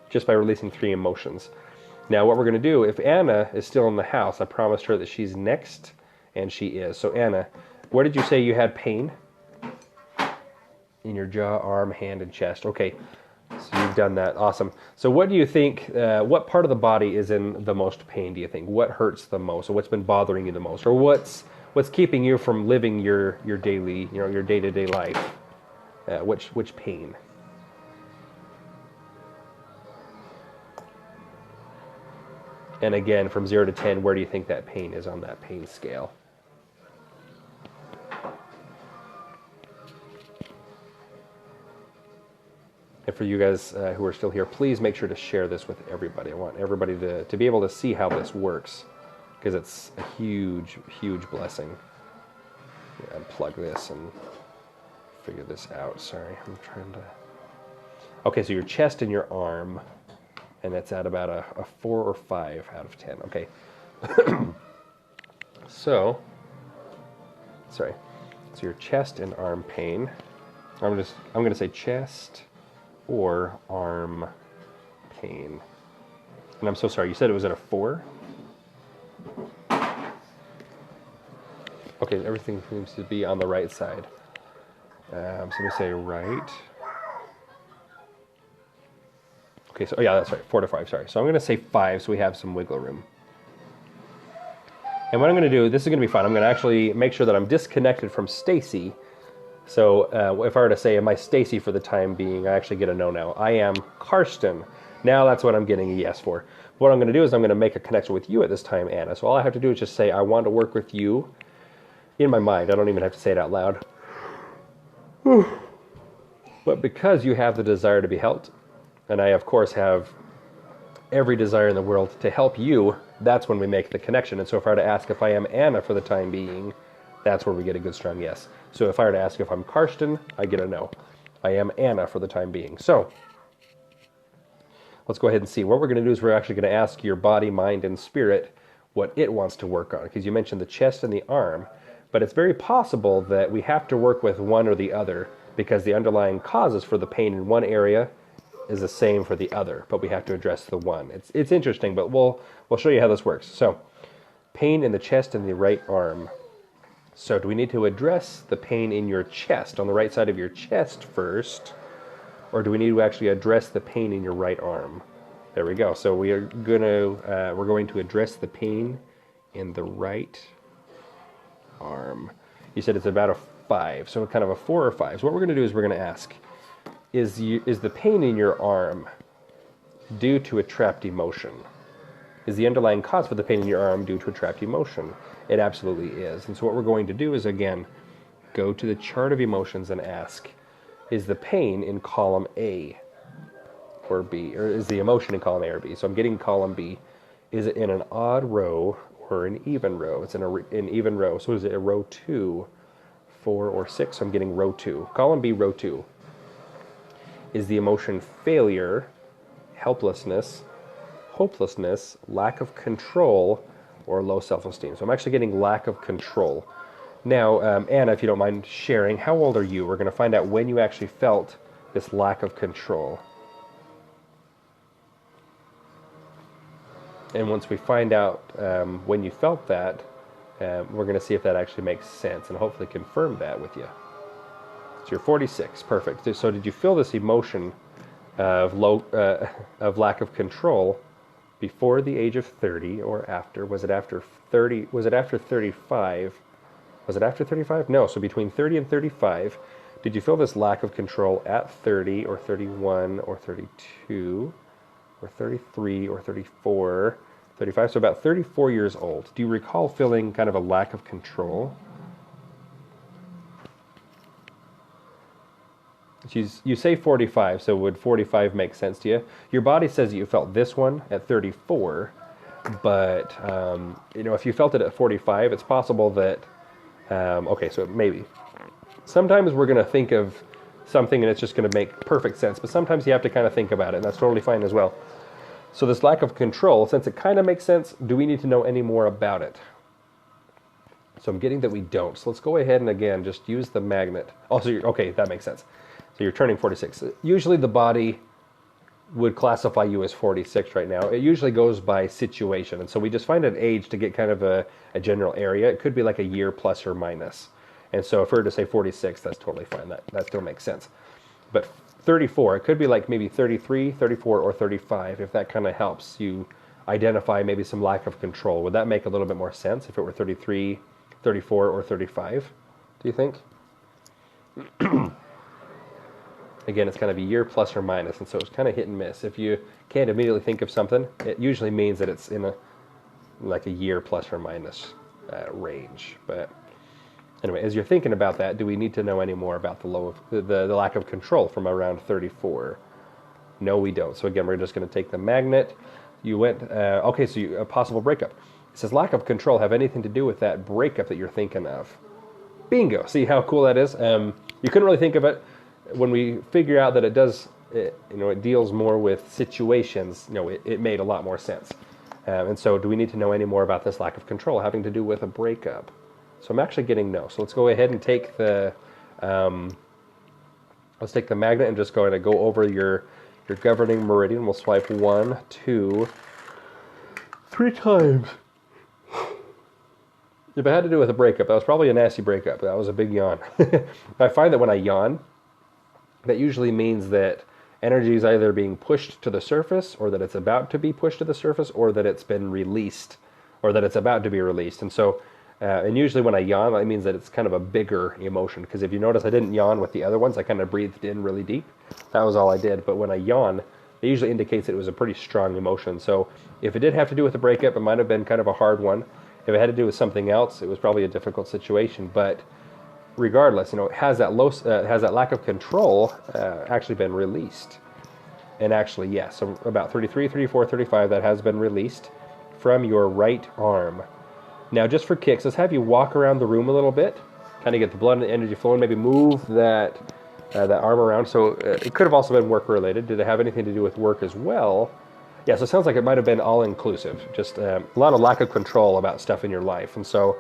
just by releasing 3 emotions. Now what we're going to do, if Anna is still in the house, I promised her that she's next, and she is. So Anna, where did you say you had pain? In your jaw, arm, hand, and chest. Okay, so you've done that. Awesome. So what do you think, what part of the body is in the most pain, do you think? What hurts the most, or what's been bothering you the most? Or what's keeping you from living your daily, your day-to-day life? Which pain? And again, from 0 to 10, where do you think that pain is on that pain scale? And for you guys who are still here, please make sure to share this with everybody. I want everybody to be able to see how this works, because it's a huge, huge blessing. Unplug this and figure this out. Sorry, I'm trying to... Okay, so your chest and your arm, and that's at about a 4 or 5 out of 10. Okay. So your chest and arm pain. I'm going to say chest or arm pain. And I'm so sorry, you said it was at a 4? Okay, everything seems to be on the right side. So let me say right. Okay, so yeah, that's right, 4 to 5, sorry. So I'm going to say 5 so we have some wiggle room. And what I'm going to do, this is going to be fun, I'm going to actually make sure that I'm disconnected from Stacy. So if I were to say, am I Stacy for the time being, I actually get a no now. I am Carston. Now that's what I'm getting a yes for. What I'm going to do is I'm going to make a connection with you at this time, Anna. So all I have to do is just say, I want to work with you in my mind. I don't even have to say it out loud. But because you have the desire to be helped, and I, of course, have every desire in the world to help you, that's when we make the connection. And so if I were to ask if I am Anna for the time being, that's where we get a good, strong yes. So if I were to ask if I'm Carston, I get a no. I am Anna for the time being. So let's go ahead and see. What we're going to do is we're actually going to ask your body, mind, and spirit what it wants to work on. Because you mentioned the chest and the arm, but it's very possible that we have to work with one or the other, because the underlying causes for the pain in one area is the same for the other, but we have to address the one. It's interesting, but we'll show you how this works. So, pain in the chest and the right arm. So do we need to address the pain in your chest, on the right side of your chest first, or do we need to actually address the pain in your right arm? There we go. So we're going to address the pain in the right arm. You said it's about a 5, so kind of a 4 or 5. So what we're going to do is we're going to ask, is the pain in your arm due to a trapped emotion? Is the underlying cause for the pain in your arm due to a trapped emotion? It absolutely is. And so what we're going to do is, again, go to the chart of emotions and ask, is the pain in column A or B? Or is the emotion in column A or B? So I'm getting column B. Is it in an odd row or an even row? It's in an even row. So is it a row 2, 4, or 6? So I'm getting row 2. Column B, row 2. Is the emotion failure, helplessness, hopelessness, lack of control, or low self-esteem? So I'm actually getting lack of control. Now, Anna, if you don't mind sharing, how old are you? We're going to find out when you actually felt this lack of control. And once we find out when you felt that, we're going to see if that actually makes sense and hopefully confirm that with you. So you're 46, perfect. So did you feel this emotion of lack of control before the age of 30 or after? Was it after 30? Was it after 35? Was it after 35? No, so between 30 and 35. Did you feel this lack of control at 30 or 31 or 32 or 33 or 34, 35? So about 34 years old. Do you recall feeling kind of a lack of control? You say 45, so would 45 make sense to you? Your body says that you felt this one at 34, but if you felt it at 45, it's possible that, okay, so maybe. Sometimes we're going to think of something and it's just going to make perfect sense, but sometimes you have to kind of think about it, and that's totally fine as well. So this lack of control, since it kind of makes sense, do we need to know any more about it? So I'm getting that we don't. So let's go ahead and again, just use the magnet. Also, okay, that makes sense. So you're turning 46. Usually the body would classify you as 46 right now. It usually goes by situation. And so we just find an age to get kind of a general area. It could be like a year plus or minus. And so if we were to say 46, that's totally fine. That still makes sense. But 34, it could be like maybe 33, 34, or 35, if that kind of helps you identify maybe some lack of control. Would that make a little bit more sense if it were 33, 34, or 35, do you think? Again, it's kind of a year plus or minus, and so it's kind of hit and miss. If you can't immediately think of something, it usually means that it's in like a year plus or minus range. But anyway, as you're thinking about that, do we need to know any more about the lack of control from around 34? No, we don't. So again, we're just going to take the magnet. You went, okay, so a possible breakup. It says lack of control have anything to do with that breakup that you're thinking of. Bingo. See how cool that is? You couldn't really think of it. When we figure out that it does, it deals more with situations, it made a lot more sense. And so do we need to know any more about this lack of control having to do with a breakup? So I'm actually getting no. So let's go ahead and take the, let's take the magnet and just going to go over your governing meridian. We'll swipe 1, 2, 3 times. If it had to do with a breakup, that was probably a nasty breakup. That was a big yawn. I find that when I yawn, that usually means that energy is either being pushed to the surface, or that it's about to be pushed to the surface, or that it's been released, or that it's about to be released. And so, and usually when I yawn, that means that it's kind of a bigger emotion. Because if you notice, I didn't yawn with the other ones. I kind of breathed in really deep. That was all I did. But when I yawn, it usually indicates that it was a pretty strong emotion. So if it did have to do with a breakup, it might have been kind of a hard one. If it had to do with something else, it was probably a difficult situation. But regardless, has that lack of control actually been released? And actually, yes. So about 33, 34, 35, that has been released from your right arm. Now, just for kicks, let's have you walk around the room a little bit, kind of get the blood and the energy flowing. Maybe move that arm around. So it could have also been work-related. Did it have anything to do with work as well? Yeah, so it sounds like it might have been all-inclusive. Just a lot of lack of control about stuff in your life. And so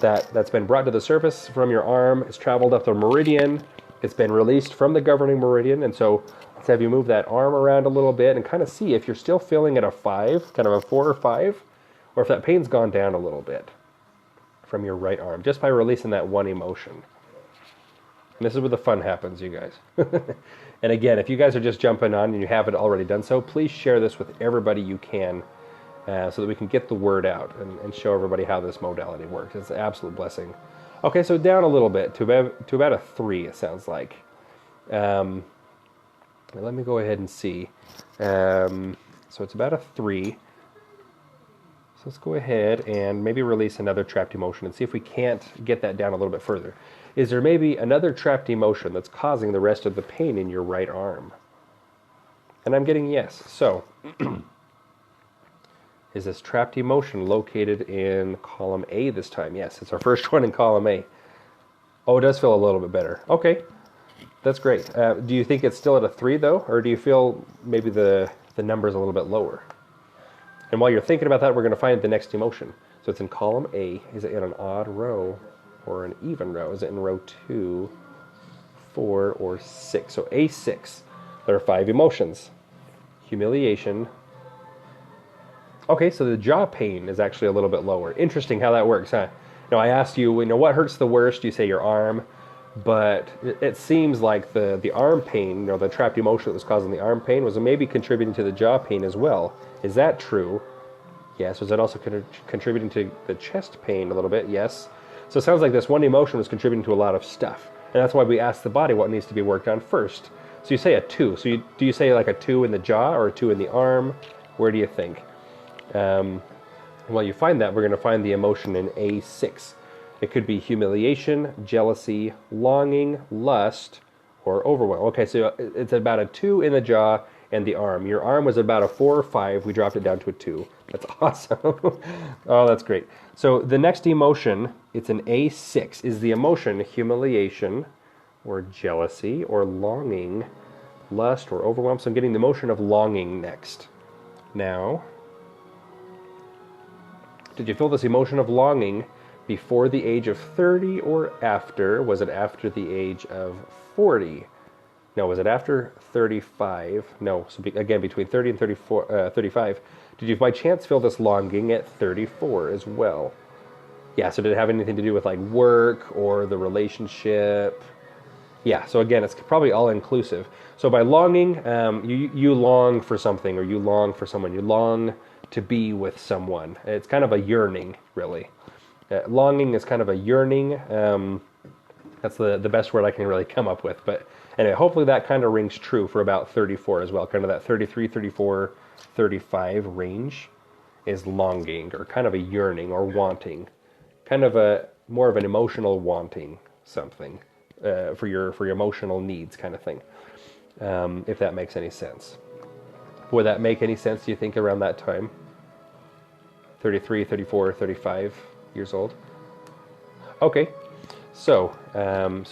that's been brought to the surface from your arm. It's traveled up the meridian. It's been released from the governing meridian. And so let's have you move that arm around a little bit and kind of see if you're still feeling at a 5, kind of a 4 or 5, or if that pain's gone down a little bit from your right arm, just by releasing that one emotion. And this is where the fun happens, you guys. And again, if you guys are just jumping on and you haven't already done so, please share this with everybody you can so that we can get the word out and show everybody how this modality works. It's an absolute blessing. Okay, so down a little bit to about a 3, it sounds like. Let me go ahead and see. So it's about a 3. So let's go ahead and maybe release another trapped emotion and see if we can't get that down a little bit further. Is there maybe another trapped emotion that's causing the rest of the pain in your right arm? And I'm getting yes. So, is this trapped emotion located in column A this time? Yes, it's our first one in column A. Oh, it does feel a little bit better. Okay, that's great. Do you think it's still at a 3 though? Or do you feel maybe the number's a little bit lower? And while you're thinking about that, we're going to find the next emotion. So it's in column A. Is it in an odd row or an even row? Is it in row 2, 4, or 6? So A6. There are 5 emotions. Humiliation. Okay, so the jaw pain is actually a little bit lower. Interesting how that works, huh? Now, I asked you, what hurts the worst? You say your arm. But it seems like the arm pain, the trapped emotion that was causing the arm pain was maybe contributing to the jaw pain as well. Is that true? Yes. Was that also contributing to the chest pain a little bit? Yes. So it sounds like this one emotion was contributing to a lot of stuff. And that's why we ask the body what needs to be worked on first. So you say a 2. So do you say like a 2 in the jaw or a 2 in the arm? Where do you think? Well, you find that, we're going to find the emotion in A6. It could be humiliation, jealousy, longing, lust, or overwhelm. Okay, so it's about a 2 in the jaw and the arm. Your arm was about a 4 or 5. We dropped it down to a 2. That's awesome. Oh, that's great. So the next emotion, it's an A6, is the emotion humiliation, or jealousy, or longing, lust, or overwhelm. So I'm getting the emotion of longing next. Now, did you feel this emotion of longing before the age of 30 or after? Was it after the age of 40? No, was it after 35? No, so again, between 30 and 35. Did you by chance feel this longing at 34 as well? Yeah, so did it have anything to do with like work or the relationship? Yeah, so again, it's probably all inclusive. So by longing, you long for something, or you long for someone. You long to be with someone. It's kind of a yearning, really. Longing is kind of a yearning. That's the best word I can really come up with. But anyway, hopefully that kind of rings true for about 34 as well. Kind of that 33, 34, 35 range is longing, or kind of a yearning or wanting. Kind of a more of an emotional wanting something for your emotional needs kind of thing. If that makes any sense. Would that make any sense, do you think, around that time? 33, 34, 35 years old? Okay. So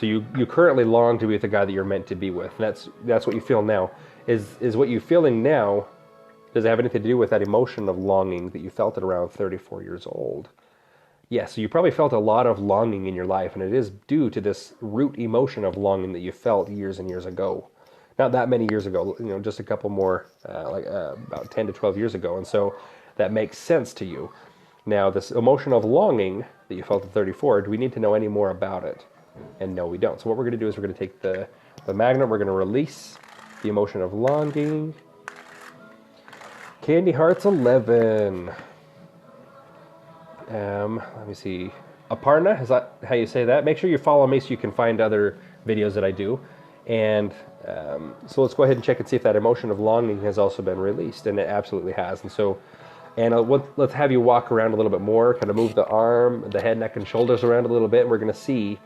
you currently long to be with the guy that you're meant to be with. That's what you feel now. Is what you're feeling now, does it have anything to do with that emotion of longing that you felt at around 34 years old? Yes, so you probably felt a lot of longing in your life, and it is due to this root emotion of longing that you felt years and years ago. Not that many years ago, just a couple more, about 10 to 12 years ago, and so that makes sense to you. Now, this emotion of longing that you felt at 34, do we need to know any more about it? And no, we don't. So what we're going to do is we're going to take the magnet, we're going to release the emotion of longing. Candy Hearts 11. Let me see. Aparna, is that how you say that? Make sure you follow me so you can find other videos that I do. And so let's go ahead and check and see if that emotion of longing has also been released. And it absolutely has. And so, Anna, let's have you walk around a little bit more, kind of move the arm, the head, neck, and shoulders around a little bit. And we're going to see.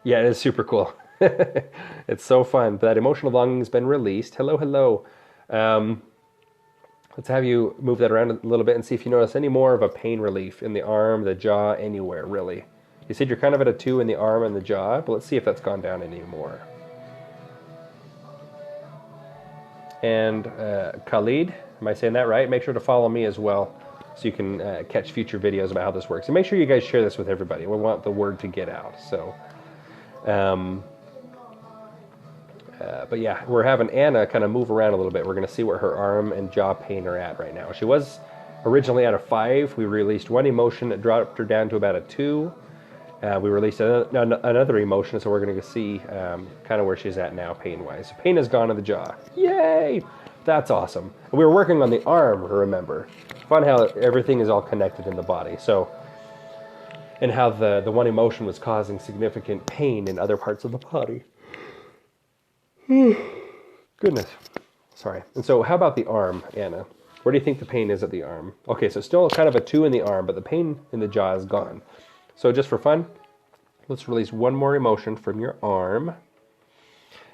Yeah, it is super cool. It's so fun. But that emotion of longing has been released. Hello, hello. Let's have you move that around a little bit and see if you notice any more of a pain relief in the arm, the jaw, anywhere, really. You said you're kind of at a 2 in the arm and the jaw, but let's see if that's gone down any more. And Khalid, am I saying that right? Make sure to follow me as well so you can catch future videos about how this works. And make sure you guys share this with everybody. We want the word to get out. So, but yeah, we're having Anna kind of move around a little bit. We're going to see where her arm and jaw pain are at right now. She was originally at a 5. We released one emotion that dropped her down to about a 2. We released another emotion, so we're going to see kind of where she's at now pain-wise. Pain has gone to the jaw. Yay! That's awesome. We were working on the arm, remember. Fun how everything is all connected in the body. So, and how the one emotion was causing significant pain in other parts of the body. Goodness. Sorry. And so how about the arm, Anna? Where do you think the pain is at the arm? Okay, so still kind of a 2 in the arm, but the pain in the jaw is gone. So just for fun, let's release one more emotion from your arm.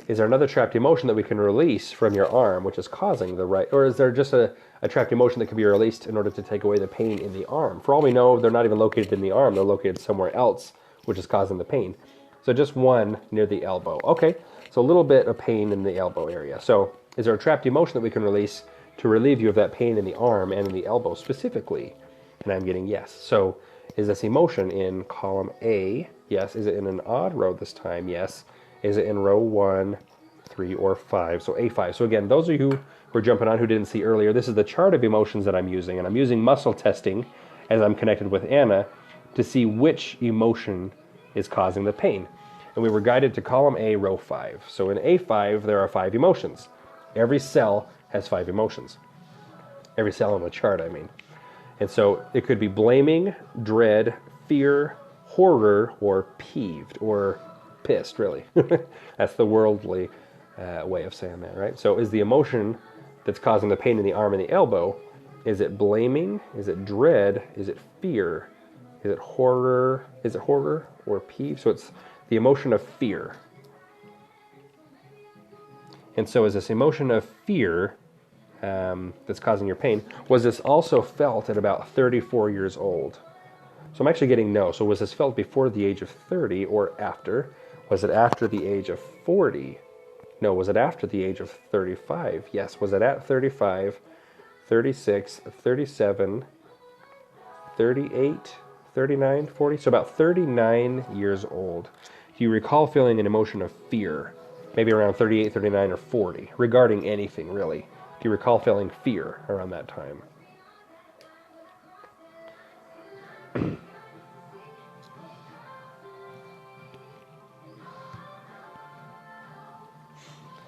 Is there another trapped emotion that we can release from your arm, which is causing the right, or is there just a trapped emotion that can be released in order to take away the pain in the arm? For all we know, they're not even located in the arm, they're located somewhere else, which is causing the pain. So just one near the elbow. Okay, so a little bit of pain in the elbow area. So is there a trapped emotion that we can release to relieve you of that pain in the arm and in the elbow specifically? And I'm getting yes. So is this emotion in column A? Yes. Is it in an odd row this time? Yes. Is it in row 1, 3, or 5? So A5. So again, those of you who are jumping on who didn't see earlier, this is the chart of emotions that I'm using. And I'm using muscle testing as I'm connected with Anna to see which emotion is causing the pain. And we were guided to column A, row 5. So in A5, there are 5 emotions. Every cell has 5 emotions. Every cell on the chart, I mean. And so it could be blaming, dread, fear, horror, or peeved, or pissed, really. That's the worldly way of saying that, right? So is the emotion that's causing the pain in the arm and the elbow, is it blaming? Is it dread? Is it fear? Is it horror? Is it horror or peeve? So it's the emotion of fear. And so is this emotion of fear that's causing your pain, was this also felt at about 34 years old? So I'm actually getting no. So was this felt before the age of 30 or after? Was it after the age of 40? No. Was it after the age of 35? Yes. Was it at 35, 36, 37, 38, 39, 40. So about 39 years old. Do you recall feeling an emotion of fear? Maybe around 38, 39, or 40, regarding anything, really. Do you recall feeling fear around that time?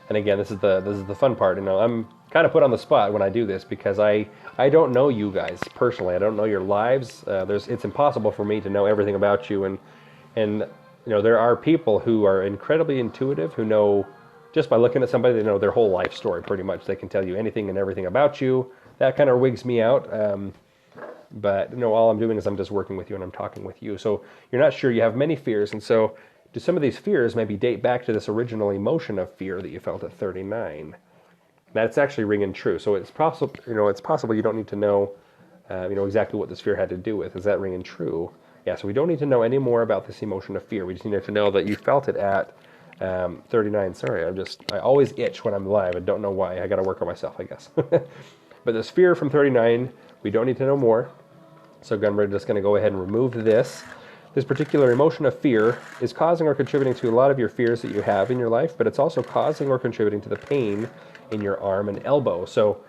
And again, this is the fun part. You know, I'm kind of put on the spot when I do this because I don't know you guys personally. I don't know your lives. It's impossible for me to know everything about you. And you know, there are people who are incredibly intuitive who know just by looking at somebody, they know their whole life story pretty much. They can tell you anything and everything about you. That kind of wigs me out. But you know, all I'm doing is I'm just working with you and I'm talking with you. So you're not sure. You have many fears, and so do some of these fears maybe date back to this original emotion of fear that you felt at 39? That's actually ringing true. So it's possible, you know, it's possible you don't need to know, you know, exactly what this fear had to do with. Is that ringing true? Yeah. So we don't need to know any more about this emotion of fear. We just need to know that you felt it at 39. Sorry, I always itch when I'm live. I don't know why. I got to work on myself, I guess. But this fear from 39, we don't need to know more. So again, we're just going to go ahead and remove this. This particular emotion of fear is causing or contributing to a lot of your fears that you have in your life, but it's also causing or contributing to the pain in your arm and elbow. So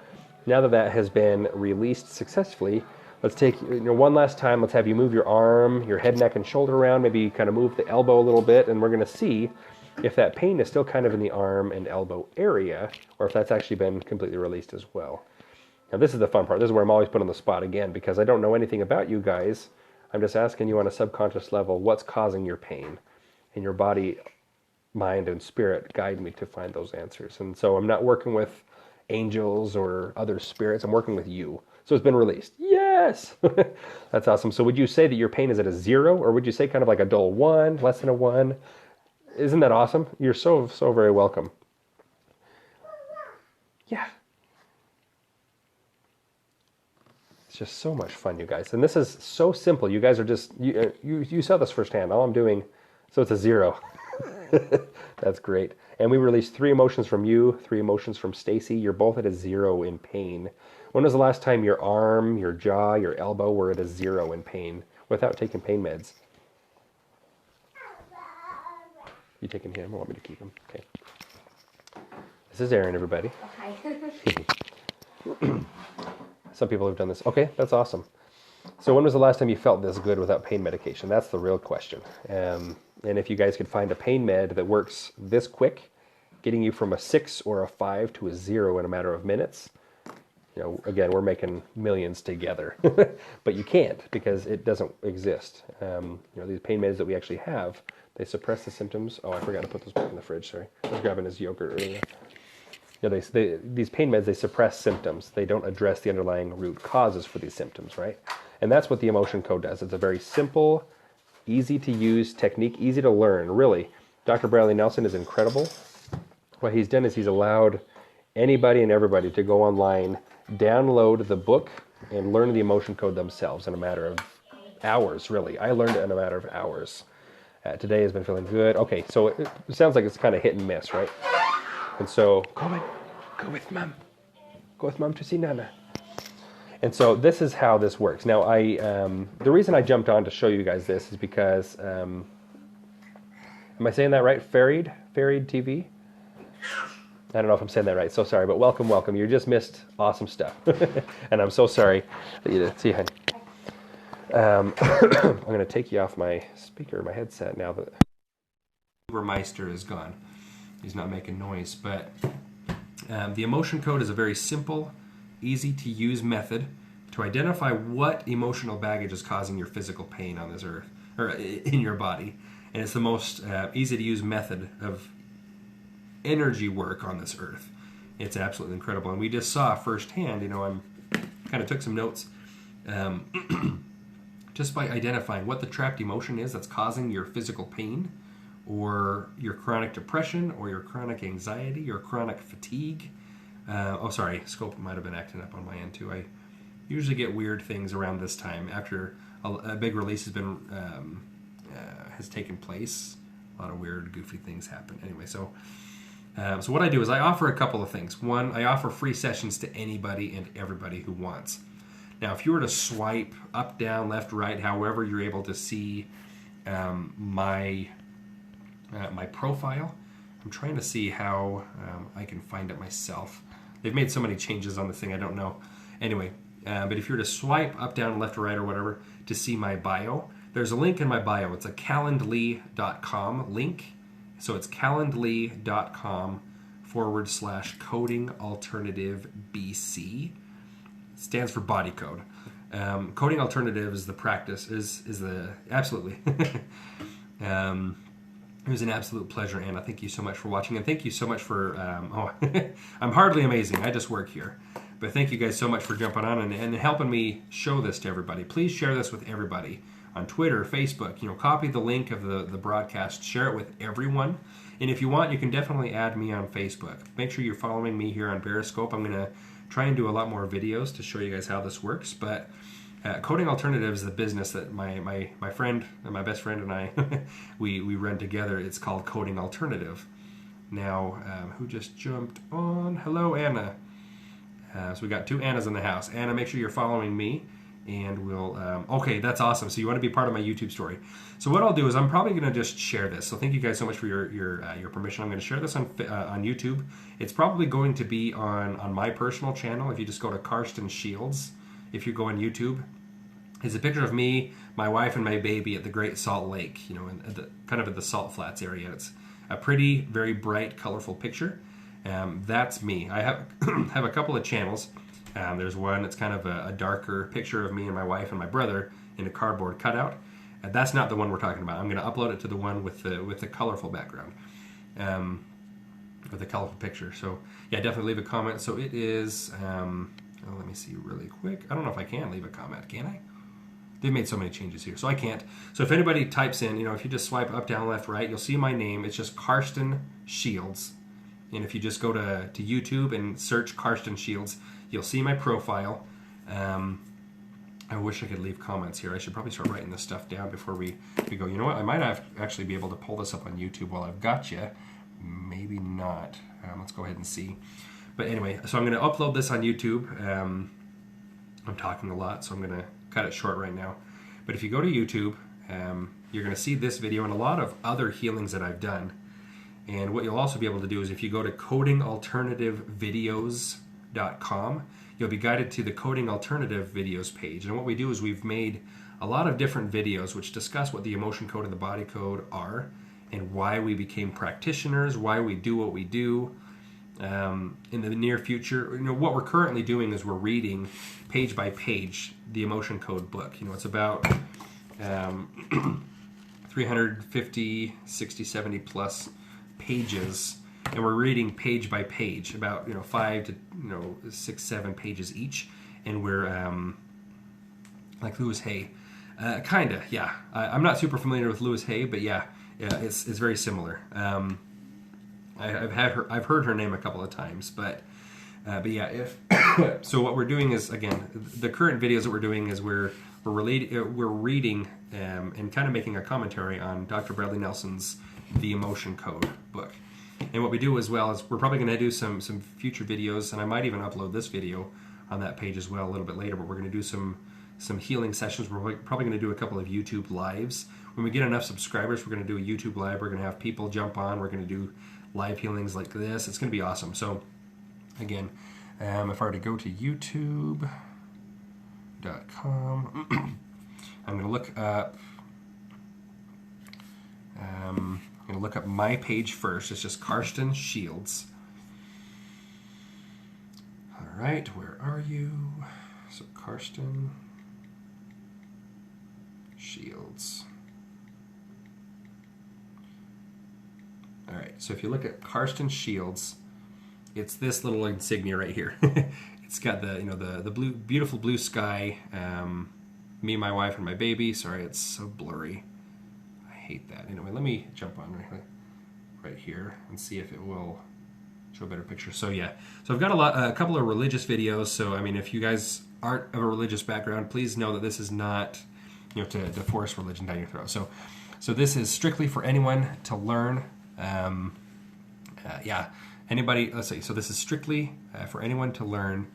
now that that has been released successfully, let's take, you know, one last time. Let's have you move your arm, your head, neck, and shoulder around. Maybe kind of move the elbow a little bit, and we're going to see if that pain is still kind of in the arm and elbow area, or if that's actually been completely released as well. Now this is the fun part. This is where I'm always put on the spot again, because I don't know anything about you guys. I'm just asking you on a subconscious level, what's causing your pain? And your body, mind, and spirit guide me to find those answers. And so I'm not working with angels or other spirits. I'm working with you. So it's been released. Yes! That's awesome. So would you say that your pain is at a 0, or would you say kind of like a dull 1, less than a 1? Isn't that awesome? You're so very welcome. Yeah. It's just so much fun, you guys. And this is so simple. You guys are just, you saw this firsthand. All I'm doing, so it's a 0. That's great. And we released 3 emotions from you, 3 emotions from Stacy. You're both at a 0 in pain. When was the last time your arm, your jaw, your elbow were at a 0 in pain without taking pain meds? You taking him or want me to keep him? Okay. This is Aaron, everybody. Okay. Some people have done this. Okay, that's awesome. So when was the last time you felt this good without pain medication? That's the real question. And if you guys could find a pain med that works this quick, getting you from a 6 or a 5 to a 0 in a matter of minutes, you know, again, we're making millions together. But you can't, because it doesn't exist. You know, these pain meds that we actually have, they suppress the symptoms. Oh, I forgot to put this back in the fridge, sorry. I was grabbing his yogurt earlier. You know, these pain meds, they suppress symptoms. They don't address the underlying root causes for these symptoms, right? And that's what the emotion code does. It's a very simple, easy to use technique, easy to learn, really. Dr. Bradley Nelson is incredible. What he's done is he's allowed anybody and everybody to go online, download the book, and learn the emotion code themselves in a matter of hours, really. I learned it in a matter of hours. Today has been feeling good. Okay, so it sounds like it's kind of hit and miss, right? And so, go with mom. Go with mom to see Nana. And so this is how this works. Now, the reason I jumped on to show you guys this is because, am I saying that right? Ferried TV? I don't know if I'm saying that right. So sorry, but welcome. You just missed awesome stuff. And I'm so sorry that you did. See you, honey. I'm going to take you off my speaker, my headset now that Meister is gone. He's not making noise, but the emotion code is a very simple, easy to use method to identify what emotional baggage is causing your physical pain on this earth, or in your body. And it's the most easy to use method of energy work on this earth. It's absolutely incredible. And we just saw firsthand, you know, I kind of took some notes, just by identifying what the trapped emotion is that's causing your physical pain, or your chronic depression, or your chronic anxiety, or chronic fatigue. Oh, sorry, scope might have been acting up on my end too. I usually get weird things around this time after a big release has taken place. A lot of weird, goofy things happen. Anyway, so So what I do is I offer a couple of things. One, I offer free sessions to anybody and everybody who wants. Now, if you were to swipe up, down, left, right, however you're able to see my profile, I'm trying to see how I can find it myself. They've made so many changes on this thing, I don't know. Anyway, but if you were to swipe up, down, left, or right, or whatever to see my bio, there's a link in my bio. It's a calendly.com link. So it's calendly.com/coding alternative BC. It stands for body code. Coding alternative is the practice, is the, absolutely. It was an absolute pleasure, Anna. Thank you so much for watching, and thank you so much for, I'm hardly amazing. I just work here. But thank you guys so much for jumping on and helping me show this to everybody. Please share this with everybody on Twitter, Facebook. You know, copy the link of the broadcast, share it with everyone. And if you want, you can definitely add me on Facebook. Make sure you're following me here on Periscope. I'm going to try and do a lot more videos to show you guys how this works. But Coding Alternative is the business that my friend, my best friend and I, we run together. It's called Coding Alternative. Now, who just jumped on? Hello, Anna. So we got 2 Annas in the house. Anna, make sure you're following me, and we'll... okay, that's awesome. So you want to be part of my YouTube story. So what I'll do is I'm probably going to just share this. So thank you guys so much for your permission. I'm going to share this on YouTube. It's probably going to be on my personal channel. If you just go to Carston Shields, if you go on YouTube, it's a picture of me, my wife, and my baby at the Great Salt Lake, you know, kind of at the Salt Flats area. It's a pretty, very bright, colorful picture. That's me. I have have a couple of channels. There's one that's kind of a darker picture of me and my wife and my brother in a cardboard cutout. That's not the one we're talking about. I'm going to upload it to the one with the colorful background, with the colorful picture. So yeah, definitely leave a comment. So it is. Let me see really quick. I don't know if I can leave a comment. Can I? They've made so many changes here, so I can't. So if anybody types in, you know, if you just swipe up, down, left, right, you'll see my name. It's just Carston Shields. And if you just go to YouTube and search Carston Shields, you'll see my profile. I wish I could leave comments here. I should probably start writing this stuff down before we go. You know what? I might actually be able to pull this up on YouTube while I've got you. Maybe not. Let's go ahead and see. But anyway, so I'm going to upload this on YouTube. I'm talking a lot, so I'm going to cut it short right now. But if you go to YouTube, you're going to see this video and a lot of other healings that I've done. And what you'll also be able to do is if you go to codingalternativevideos.com, you'll be guided to the Coding Alternative Videos page. And what we do is we've made a lot of different videos which discuss what the emotion code and the body code are and why we became practitioners, why we do what we do. In the near future, you know, what we're currently doing is we're reading page by page the emotion code book. You know, it's about 350, 60, 70 plus pages, and we're reading page by page, about 5 to 6, 7 pages each, and we're like Louis Hay, kinda, yeah. I'm not super familiar with Louis Hay, but yeah, it's very similar. I've heard her name a couple of times, but yeah, so what we're doing is, again, the current videos that we're doing is we're reading and kind of making a commentary on Dr. Bradley Nelson's The Emotion Code book. And what we do as well is we're probably going to do some future videos, and I might even upload this video on that page as well a little bit later, but we're going to do some healing sessions. We're probably going to do a couple of YouTube lives. When we get enough subscribers, we're going to do a YouTube live. We're going to have people jump on. We're going to do live healings like this. It's going to be awesome. So again, if I were to go to youtube.com, I'm going to look up my page first. It's just Carston Shields. All right, where are you? So Carston Shields. All right, so if you look at Carston Shields, it's this little insignia right here. It's got the blue, beautiful blue sky. Me, my wife, and my baby. Sorry, it's so blurry. I hate that. Anyway, let me jump on right here and see if it will show a better picture. So yeah, so I've got a couple of religious videos. So I mean, if you guys aren't of a religious background, please know that this is not to force religion down your throat. So this is strictly for anyone to learn. Yeah, anybody, let's see, so this is strictly for anyone to learn,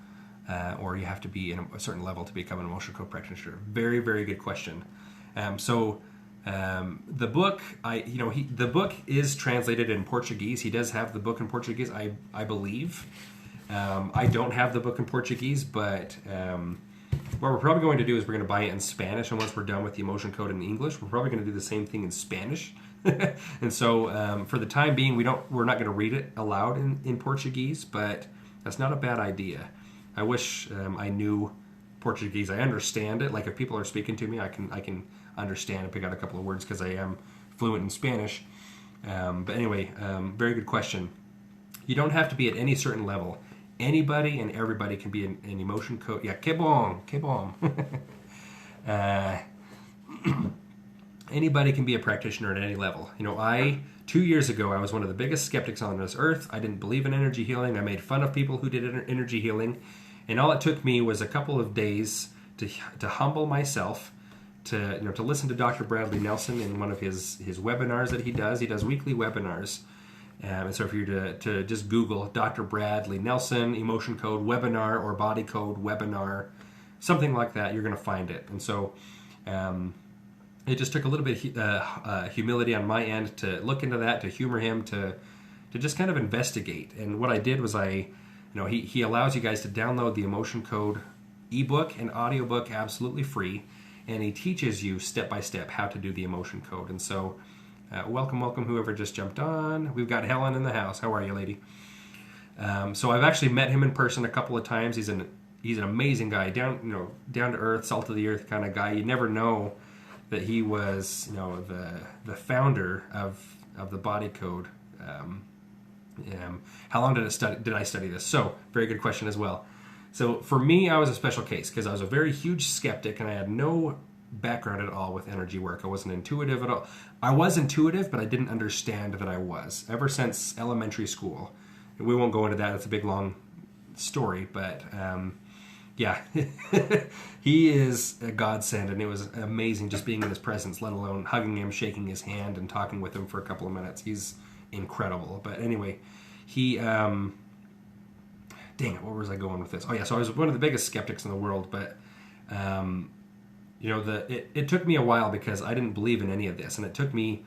or you have to be in a certain level to become an emotional code practitioner. Very, very good question. The book, the book is translated in Portuguese. He does have the book in Portuguese, I believe. I don't have the book in Portuguese, but what we're probably going to do is we're going to buy it in Spanish, and once we're done with the emotion code in English, we're probably going to do the same thing in Spanish. And so for the time being, we're not going to read it aloud in Portuguese, but that's not a bad idea. I wish I knew Portuguese. I understand it. Like if people are speaking to me, I can understand and pick out a couple of words because I am fluent in Spanish. But anyway, very good question. You don't have to be at any certain level. Anybody and everybody can be an emotion code. Yeah, que bon. Anybody can be a practitioner at any level. 2 years ago, I was one of the biggest skeptics on this earth. I didn't believe in energy healing. I made fun of people who did energy healing. And all it took me was a couple of days to humble myself, to listen to Dr. Bradley Nelson in one of his webinars that he does. He does weekly webinars. And so if you were to just Google Dr. Bradley Nelson, emotion code webinar, or body code webinar, something like that, you're going to find it. And so it just took a little bit humility on my end to look into that, to humor him, to just kind of investigate. And what I did was he allows you guys to download the emotion code ebook and audiobook absolutely free, and he teaches you step by step how to do the emotion code. And so welcome whoever just jumped on. We've got Helen in the house. How are you, lady? So I've actually met him in person a couple of times. He's an amazing guy, down to earth, salt of the earth kind of guy. You never know that he was the founder of the body code. How long did I study this? So very good question as well. So for me, I was a special case because I was a very huge skeptic and I had no background at all with energy work. I wasn't intuitive at all. I was intuitive, but I didn't understand that I was. Ever since elementary school. We won't go into that. It's a big, long story, but yeah. He is a godsend, and it was amazing just being in his presence, let alone hugging him, shaking his hand, and talking with him for a couple of minutes. He's incredible. But anyway, he... dang it, where was I going with this? Oh yeah, so I was one of the biggest skeptics in the world, but... it took me a while because I didn't believe in any of this, and it took me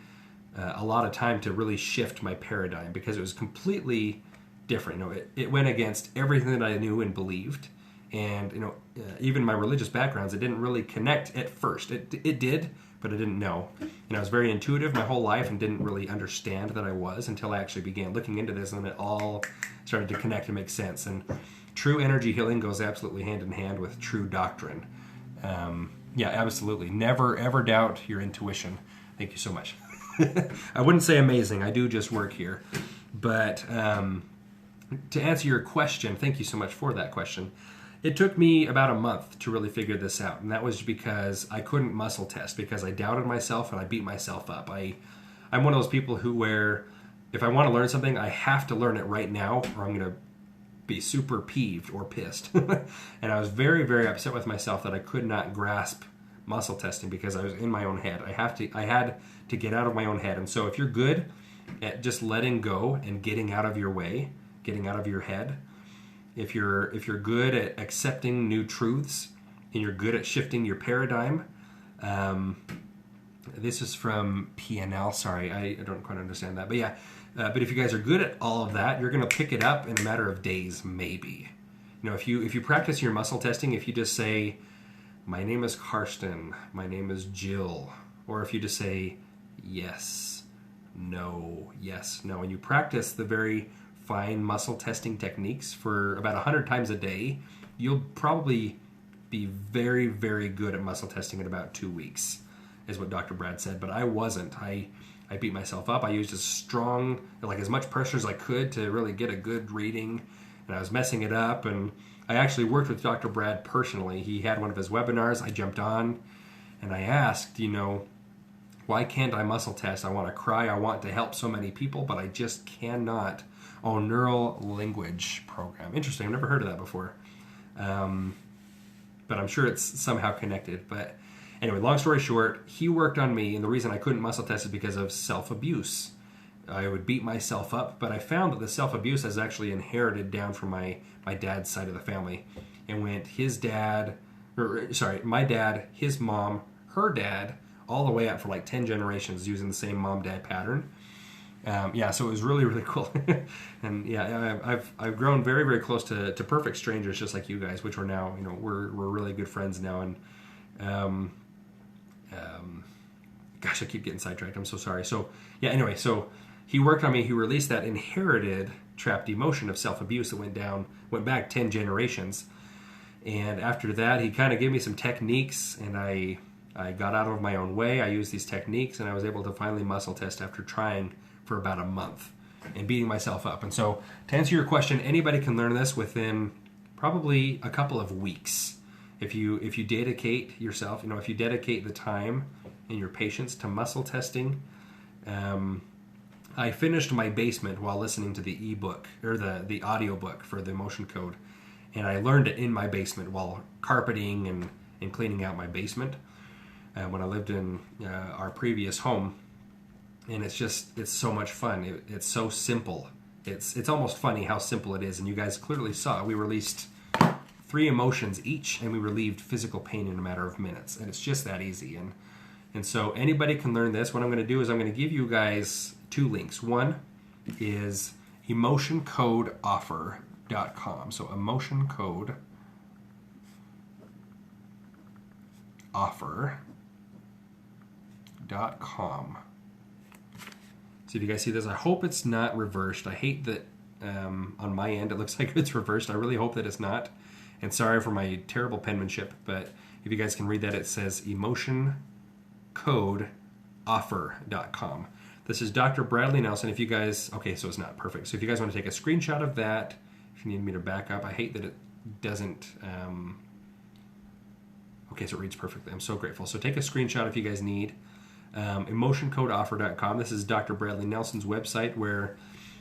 a lot of time to really shift my paradigm because it was completely different. It went against everything that I knew and believed, and even my religious backgrounds, it didn't really connect at first. It did, but I didn't know. I was very intuitive my whole life and didn't really understand that I was until I actually began looking into this, and then it all started to connect and make sense. And true energy healing goes absolutely hand in hand with true doctrine. Yeah, absolutely. Never, ever doubt your intuition. Thank you so much. I wouldn't say amazing. I do just work here. But to answer your question, thank you so much for that question. It took me about a month to really figure this out. And that was because I couldn't muscle test because I doubted myself and I beat myself up. I'm one of those people where if I want to learn something, I have to learn it right now or I'm going to be super peeved or pissed. And I was very, very upset with myself that I could not grasp muscle testing because I was in my own head. I had to get out of my own head. And so if you're good at just letting go and getting out of your way, getting out of your head, if you're good at accepting new truths and you're good at shifting your paradigm, this is from PNL. Sorry, I don't quite understand that. But yeah, but if you guys are good at all of that, you're going to pick it up in a matter of days, maybe. If you practice your muscle testing, if you just say, my name is Carston, my name is Jill, or if you just say, yes, no, and you practice the very fine muscle testing techniques for about 100 times a day, you'll probably be very, very good at muscle testing in about 2 weeks, is what Dr. Brad said. But I wasn't. I beat myself up. I used as much pressure as I could to really get a good reading, and I was messing it up. And I actually worked with Dr. Brad personally. He had one of his webinars. I jumped on, and I asked, why can't I muscle test? I want to cry. I want to help so many people, but I just cannot. Oh, neural language program. Interesting. I've never heard of that before. But I'm sure it's somehow connected. But anyway, long story short, he worked on me, and the reason I couldn't muscle test is because of self-abuse. I would beat myself up, but I found that the self-abuse is actually inherited down from my dad's side of the family. And went my dad, his mom, her dad, all the way up for like 10 generations using the same mom-dad pattern. So it was really, really cool. And I've grown very, very close to perfect strangers, just like you guys, which are now, we're really good friends now. And gosh, I keep getting sidetracked. I'm so sorry. So so he worked on me. He released that inherited trapped emotion of self-abuse that went back 10 generations. And after that, he kind of gave me some techniques, and I got out of my own way. I used these techniques, and I was able to finally muscle test after trying for about a month and beating myself up. And so, to answer your question, anybody can learn this within probably a couple of weeks. If you dedicate yourself, if you dedicate the time and your patience to muscle testing. I finished my basement while listening to the ebook or the audio book for the emotion code. And I learned it in my basement while carpeting and cleaning out my basement when I lived in our previous home. And it's so much fun. It's so simple. It's almost funny how simple it is. And you guys clearly saw we released 3 emotions each, and we relieved physical pain in a matter of minutes. And it's just that easy. And so anybody can learn this. What I'm going to do is I'm going to give you guys 2 links. One is emotioncodeoffer.com. So emotioncodeoffer.com. So if you guys see this, I hope it's not reversed. I hate that on my end it looks like it's reversed. I really hope that it's not. And sorry for my terrible penmanship, but if you guys can read that, it says emotioncodeoffer.com. This is Dr. Bradley Nelson. If you guys, okay, so it's not perfect. So if you guys want to take a screenshot of that, if you need me to back up, I hate that it doesn't, okay, so it reads perfectly. I'm so grateful. So take a screenshot if you guys need. Emotioncodeoffer.com. This is Dr. Bradley Nelson's website where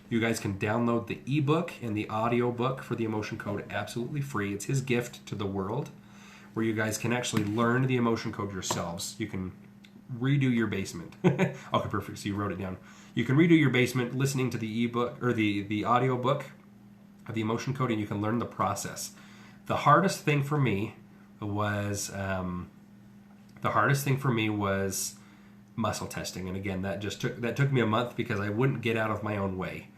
you guys can download the ebook and the audio book for the emotion code absolutely free. It's his gift to the world where you guys can actually learn the emotion code yourselves. You can redo your basement. Okay, perfect. So you wrote it down. You can redo your basement listening to the ebook or the audio book of the emotion code, and you can learn the process. The hardest thing for me was muscle testing, and again, that took me a month because I wouldn't get out of my own way.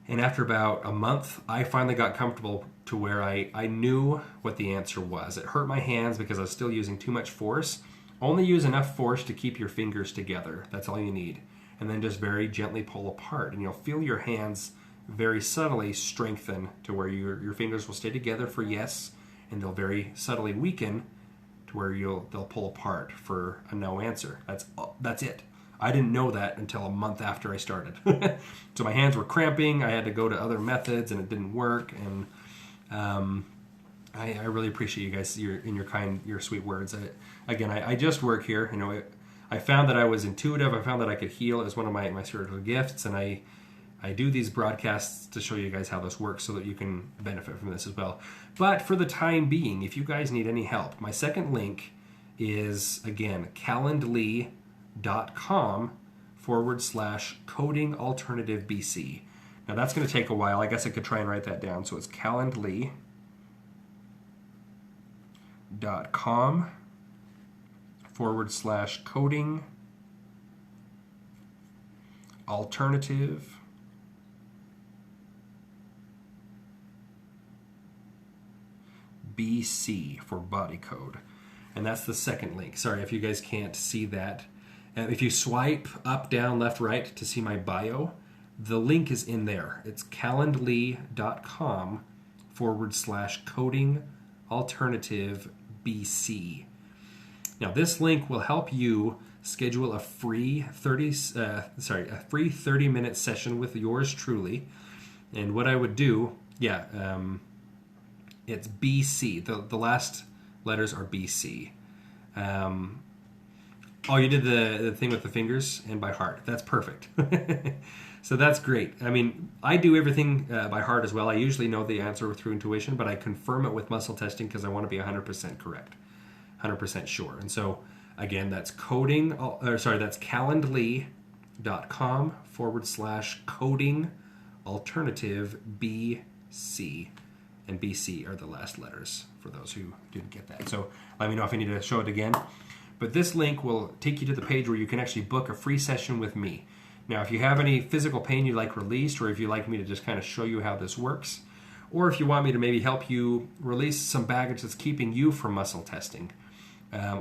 And after about a month, I finally got comfortable to where I knew what the answer was. It hurt my hands because I was still using too much force. Only use enough force to keep your fingers together. That's all you need. And then just very gently pull apart. And you'll feel your hands very subtly strengthen to where your fingers will stay together for yes, and they'll very subtly weaken to where they'll pull apart for a no answer. That's it. I didn't know that until a month after I started. So my hands were cramping. I had to go to other methods, and it didn't work. And I really appreciate you guys, your sweet words. I just work here. I found that I was intuitive. I found that I could heal. It was one of my spiritual gifts, and I do these broadcasts to show you guys how this works so that you can benefit from this as well. But for the time being, if you guys need any help, my second link is, again, calendly.com/coding alternative BC. Now that's going to take a while. I guess I could try and write that down. So it's calendly.com/coding alternative BC for body code. And that's the second link. Sorry if you guys can't see that. If you swipe up, down, left, right to see my bio, the link is in there. It's calendly.com/coding alternative BC. Now this link will help you schedule a free 30-minute session with yours truly. And what I would do, it's BC. The last letters are BC. Oh, you did the thing with the fingers and by heart. That's perfect. So that's great. I mean, I do everything by heart as well. I usually know the answer through intuition, but I confirm it with muscle testing because I want to be 100% correct, 100% sure. And so, again, that's Calendly, coding alternative BC. And BC are the last letters for those who didn't get that. So let me know if I need to show it again. But this link will take you to the page where you can actually book a free session with me. Now, if you have any physical pain you'd like released, or if you'd like me to just kind of show you how this works, or if you want me to maybe help you release some baggage that's keeping you from muscle testing,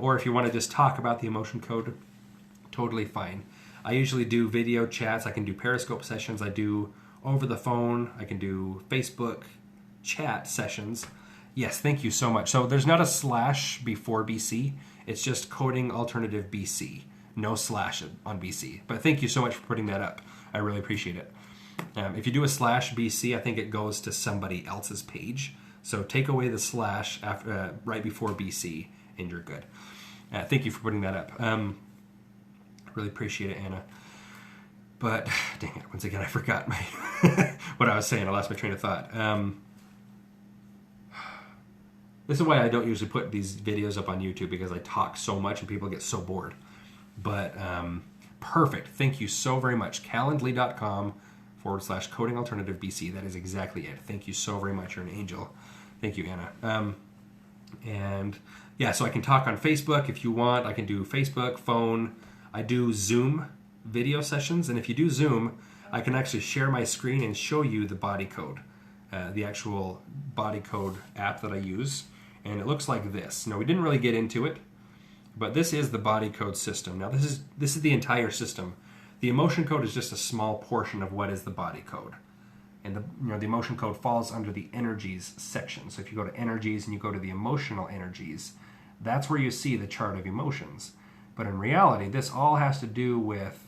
or if you want to just talk about the emotion code, totally fine. I usually do video chats. I can do Periscope sessions. I do over the phone. I can do Facebook chat sessions. Yes, thank you so much. So there's not a slash before BC. It's just coding alternative BC. No slash on BC. But thank you so much for putting that up. I really appreciate it. If you do a slash BC, I think it goes to somebody else's page. So take away the slash after, right before BC, and you're good. Thank you for putting that up. Really appreciate it, Anna. But dang it, once again, I forgot my what I was saying. I lost my train of thought. This is why I don't usually put these videos up on YouTube, because I talk so much and people get so bored. But perfect. Thank you so very much. Calendly.com/coding alternative BC. That is exactly it. Thank you so very much. You're an angel. Thank you, Anna. And yeah, so I can talk on Facebook if you want. I can do Facebook, phone. I do Zoom video sessions. And if you do Zoom, I can actually share my screen and show you the body code, the actual body code app that I use. And it looks like this. Now, we didn't really get into it, but this is the body code system. Now, this is the entire system. The emotion code is just a small portion of what is the body code. And the emotion code falls under the energies section. So if you go to energies and you go to the emotional energies, that's where you see the chart of emotions. But in reality, this all has to do with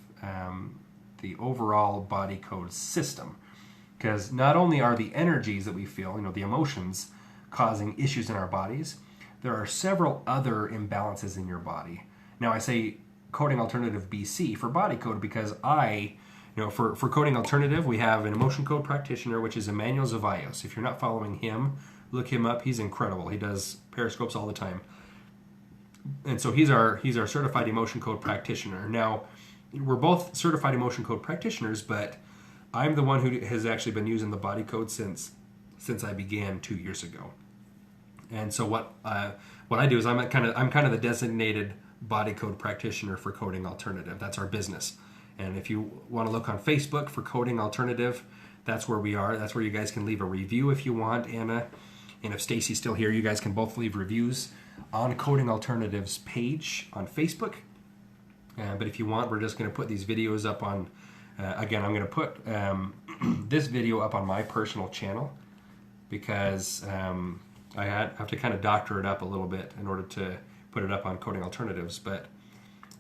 the overall body code system. Because not only are the energies that we feel, the emotions, causing issues in our bodies, there are several other imbalances in your body. Now, I say coding alternative BC for body code because for coding alternative, we have an emotion code practitioner, which is Emmanuel Zavaios. If you're not following him, look him up. He's incredible. He does periscopes all the time. And so he's our certified emotion code practitioner. Now, we're both certified emotion code practitioners, but I'm the one who has actually been using the body code since I began 2 years ago. And so what I do is I'm kind of the designated body code practitioner for Coding Alternative. That's our business. And if you want to look on Facebook for Coding Alternative, that's where we are. That's where you guys can leave a review if you want, Anna. And if Stacy's still here, you guys can both leave reviews on Coding Alternative's page on Facebook. But if you want, we're just going to put these videos up on, again, I'm going to put this video up on my personal channel because I have to kind of doctor it up a little bit in order to put it up on Coding Alternatives. But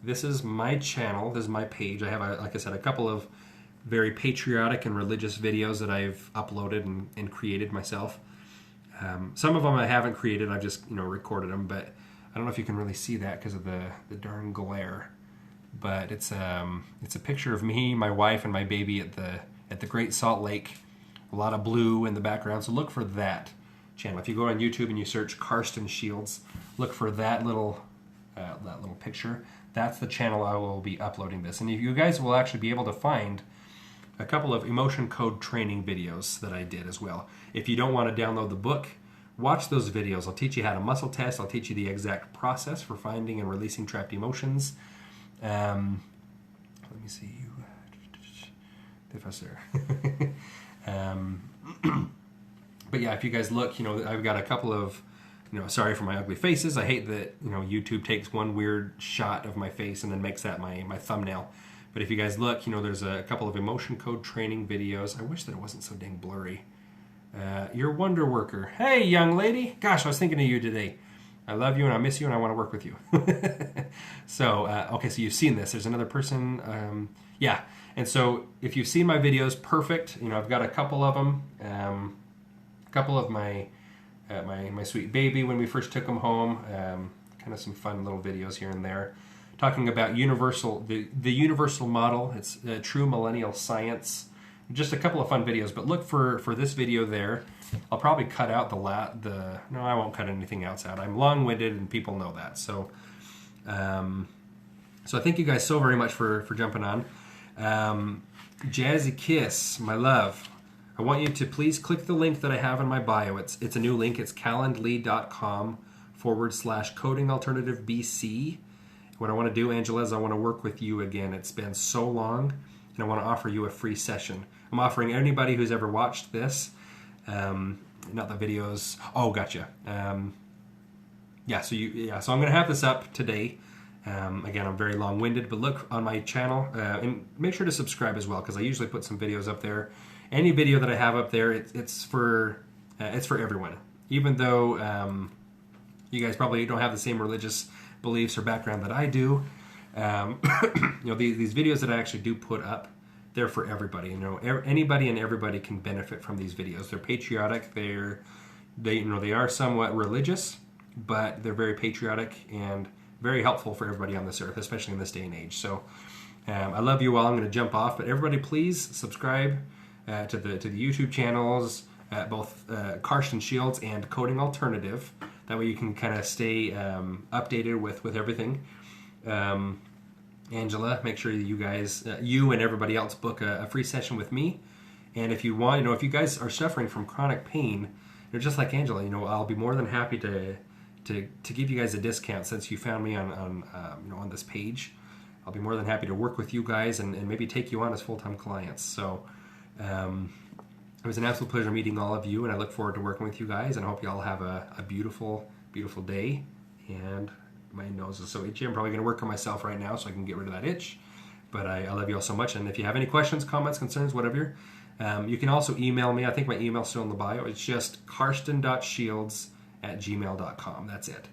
this is my channel. This is my page. I have, like I said, a couple of very patriotic and religious videos that I've uploaded and created myself. Some of them I haven't created. I've just recorded them. But I don't know if you can really see that because of the darn glare. But it's a picture of me, my wife, and my baby at the Great Salt Lake. A lot of blue in the background. So look for that channel. If you go on YouTube and you search Carston Shields, look for that little picture. That's the channel I will be uploading this. And you guys will actually be able to find a couple of emotion code training videos that I did as well. If you don't want to download the book, watch those videos. I'll teach you how to muscle test. I'll teach you the exact process for finding and releasing trapped emotions. Let me see you. Professor. But yeah, if you guys look, I've got a couple of, sorry for my ugly faces. I hate that, YouTube takes one weird shot of my face and then makes that my thumbnail. But if you guys look, there's a couple of emotion code training videos. I wish that it wasn't so dang blurry. You're Wonder Worker. Hey, young lady. Gosh, I was thinking of you today. I love you and I miss you and I want to work with you. So, okay, so you've seen this. There's another person. Yeah. And so if you've seen my videos, perfect. I've got a couple of them. A couple of my sweet baby when we first took him home. Kind of some fun little videos here and there. Talking about the universal model. It's true millennial science. Just a couple of fun videos, but look for this video there. I'll probably cut out no, I won't cut anything else out. I'm long-winded and people know that. So I thank you guys so very much for jumping on. Jazzy Kiss, my love, I want you to please click the link that I have in my bio. It's a new link. It's calendly.com/coding alternative BC. What I want to do, Angela, is I want to work with you again. It's been so long, and I want to offer you a free session. I'm offering anybody who's ever watched this, not the videos. Oh, gotcha. So I'm going to have this up today. Again, I'm very long-winded, but look on my channel and make sure to subscribe as well, because I usually put some videos up there. Any video that I have up there, it's for everyone. Even though you guys probably don't have the same religious beliefs or background that I do, these videos that I actually do put up, they're for everybody. Anybody and everybody can benefit from these videos. They're patriotic. They are somewhat religious, but they're very patriotic and very helpful for everybody on this earth, especially in this day and age. So I love you all. I'm going to jump off, but everybody please subscribe to the YouTube channels, both Carston Shields and Coding Alternative. That way you can kind of stay updated with everything. Angela, make sure you guys, you and everybody else, book a free session with me. And if you want, if you guys are suffering from chronic pain, just like Angela, I'll be more than happy to give you guys a discount since you found me on this page. I'll be more than happy to work with you guys and maybe take you on as full-time clients. So it was an absolute pleasure meeting all of you, and I look forward to working with you guys, and I hope you all have a beautiful, beautiful day. And my nose is so itchy. I'm probably going to work on myself right now so I can get rid of that itch. But I love you all so much, and if you have any questions, comments, concerns, whatever, you can also email me. I think my email's still in the bio. It's just carston.shields@gmail.com. That's it.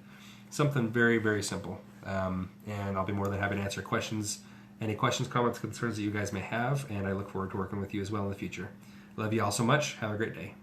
Something very, very simple. And I'll be more than happy to answer questions, any questions, comments, concerns that you guys may have, and I look forward to working with you as well in the future. Love you all so much. Have a great day.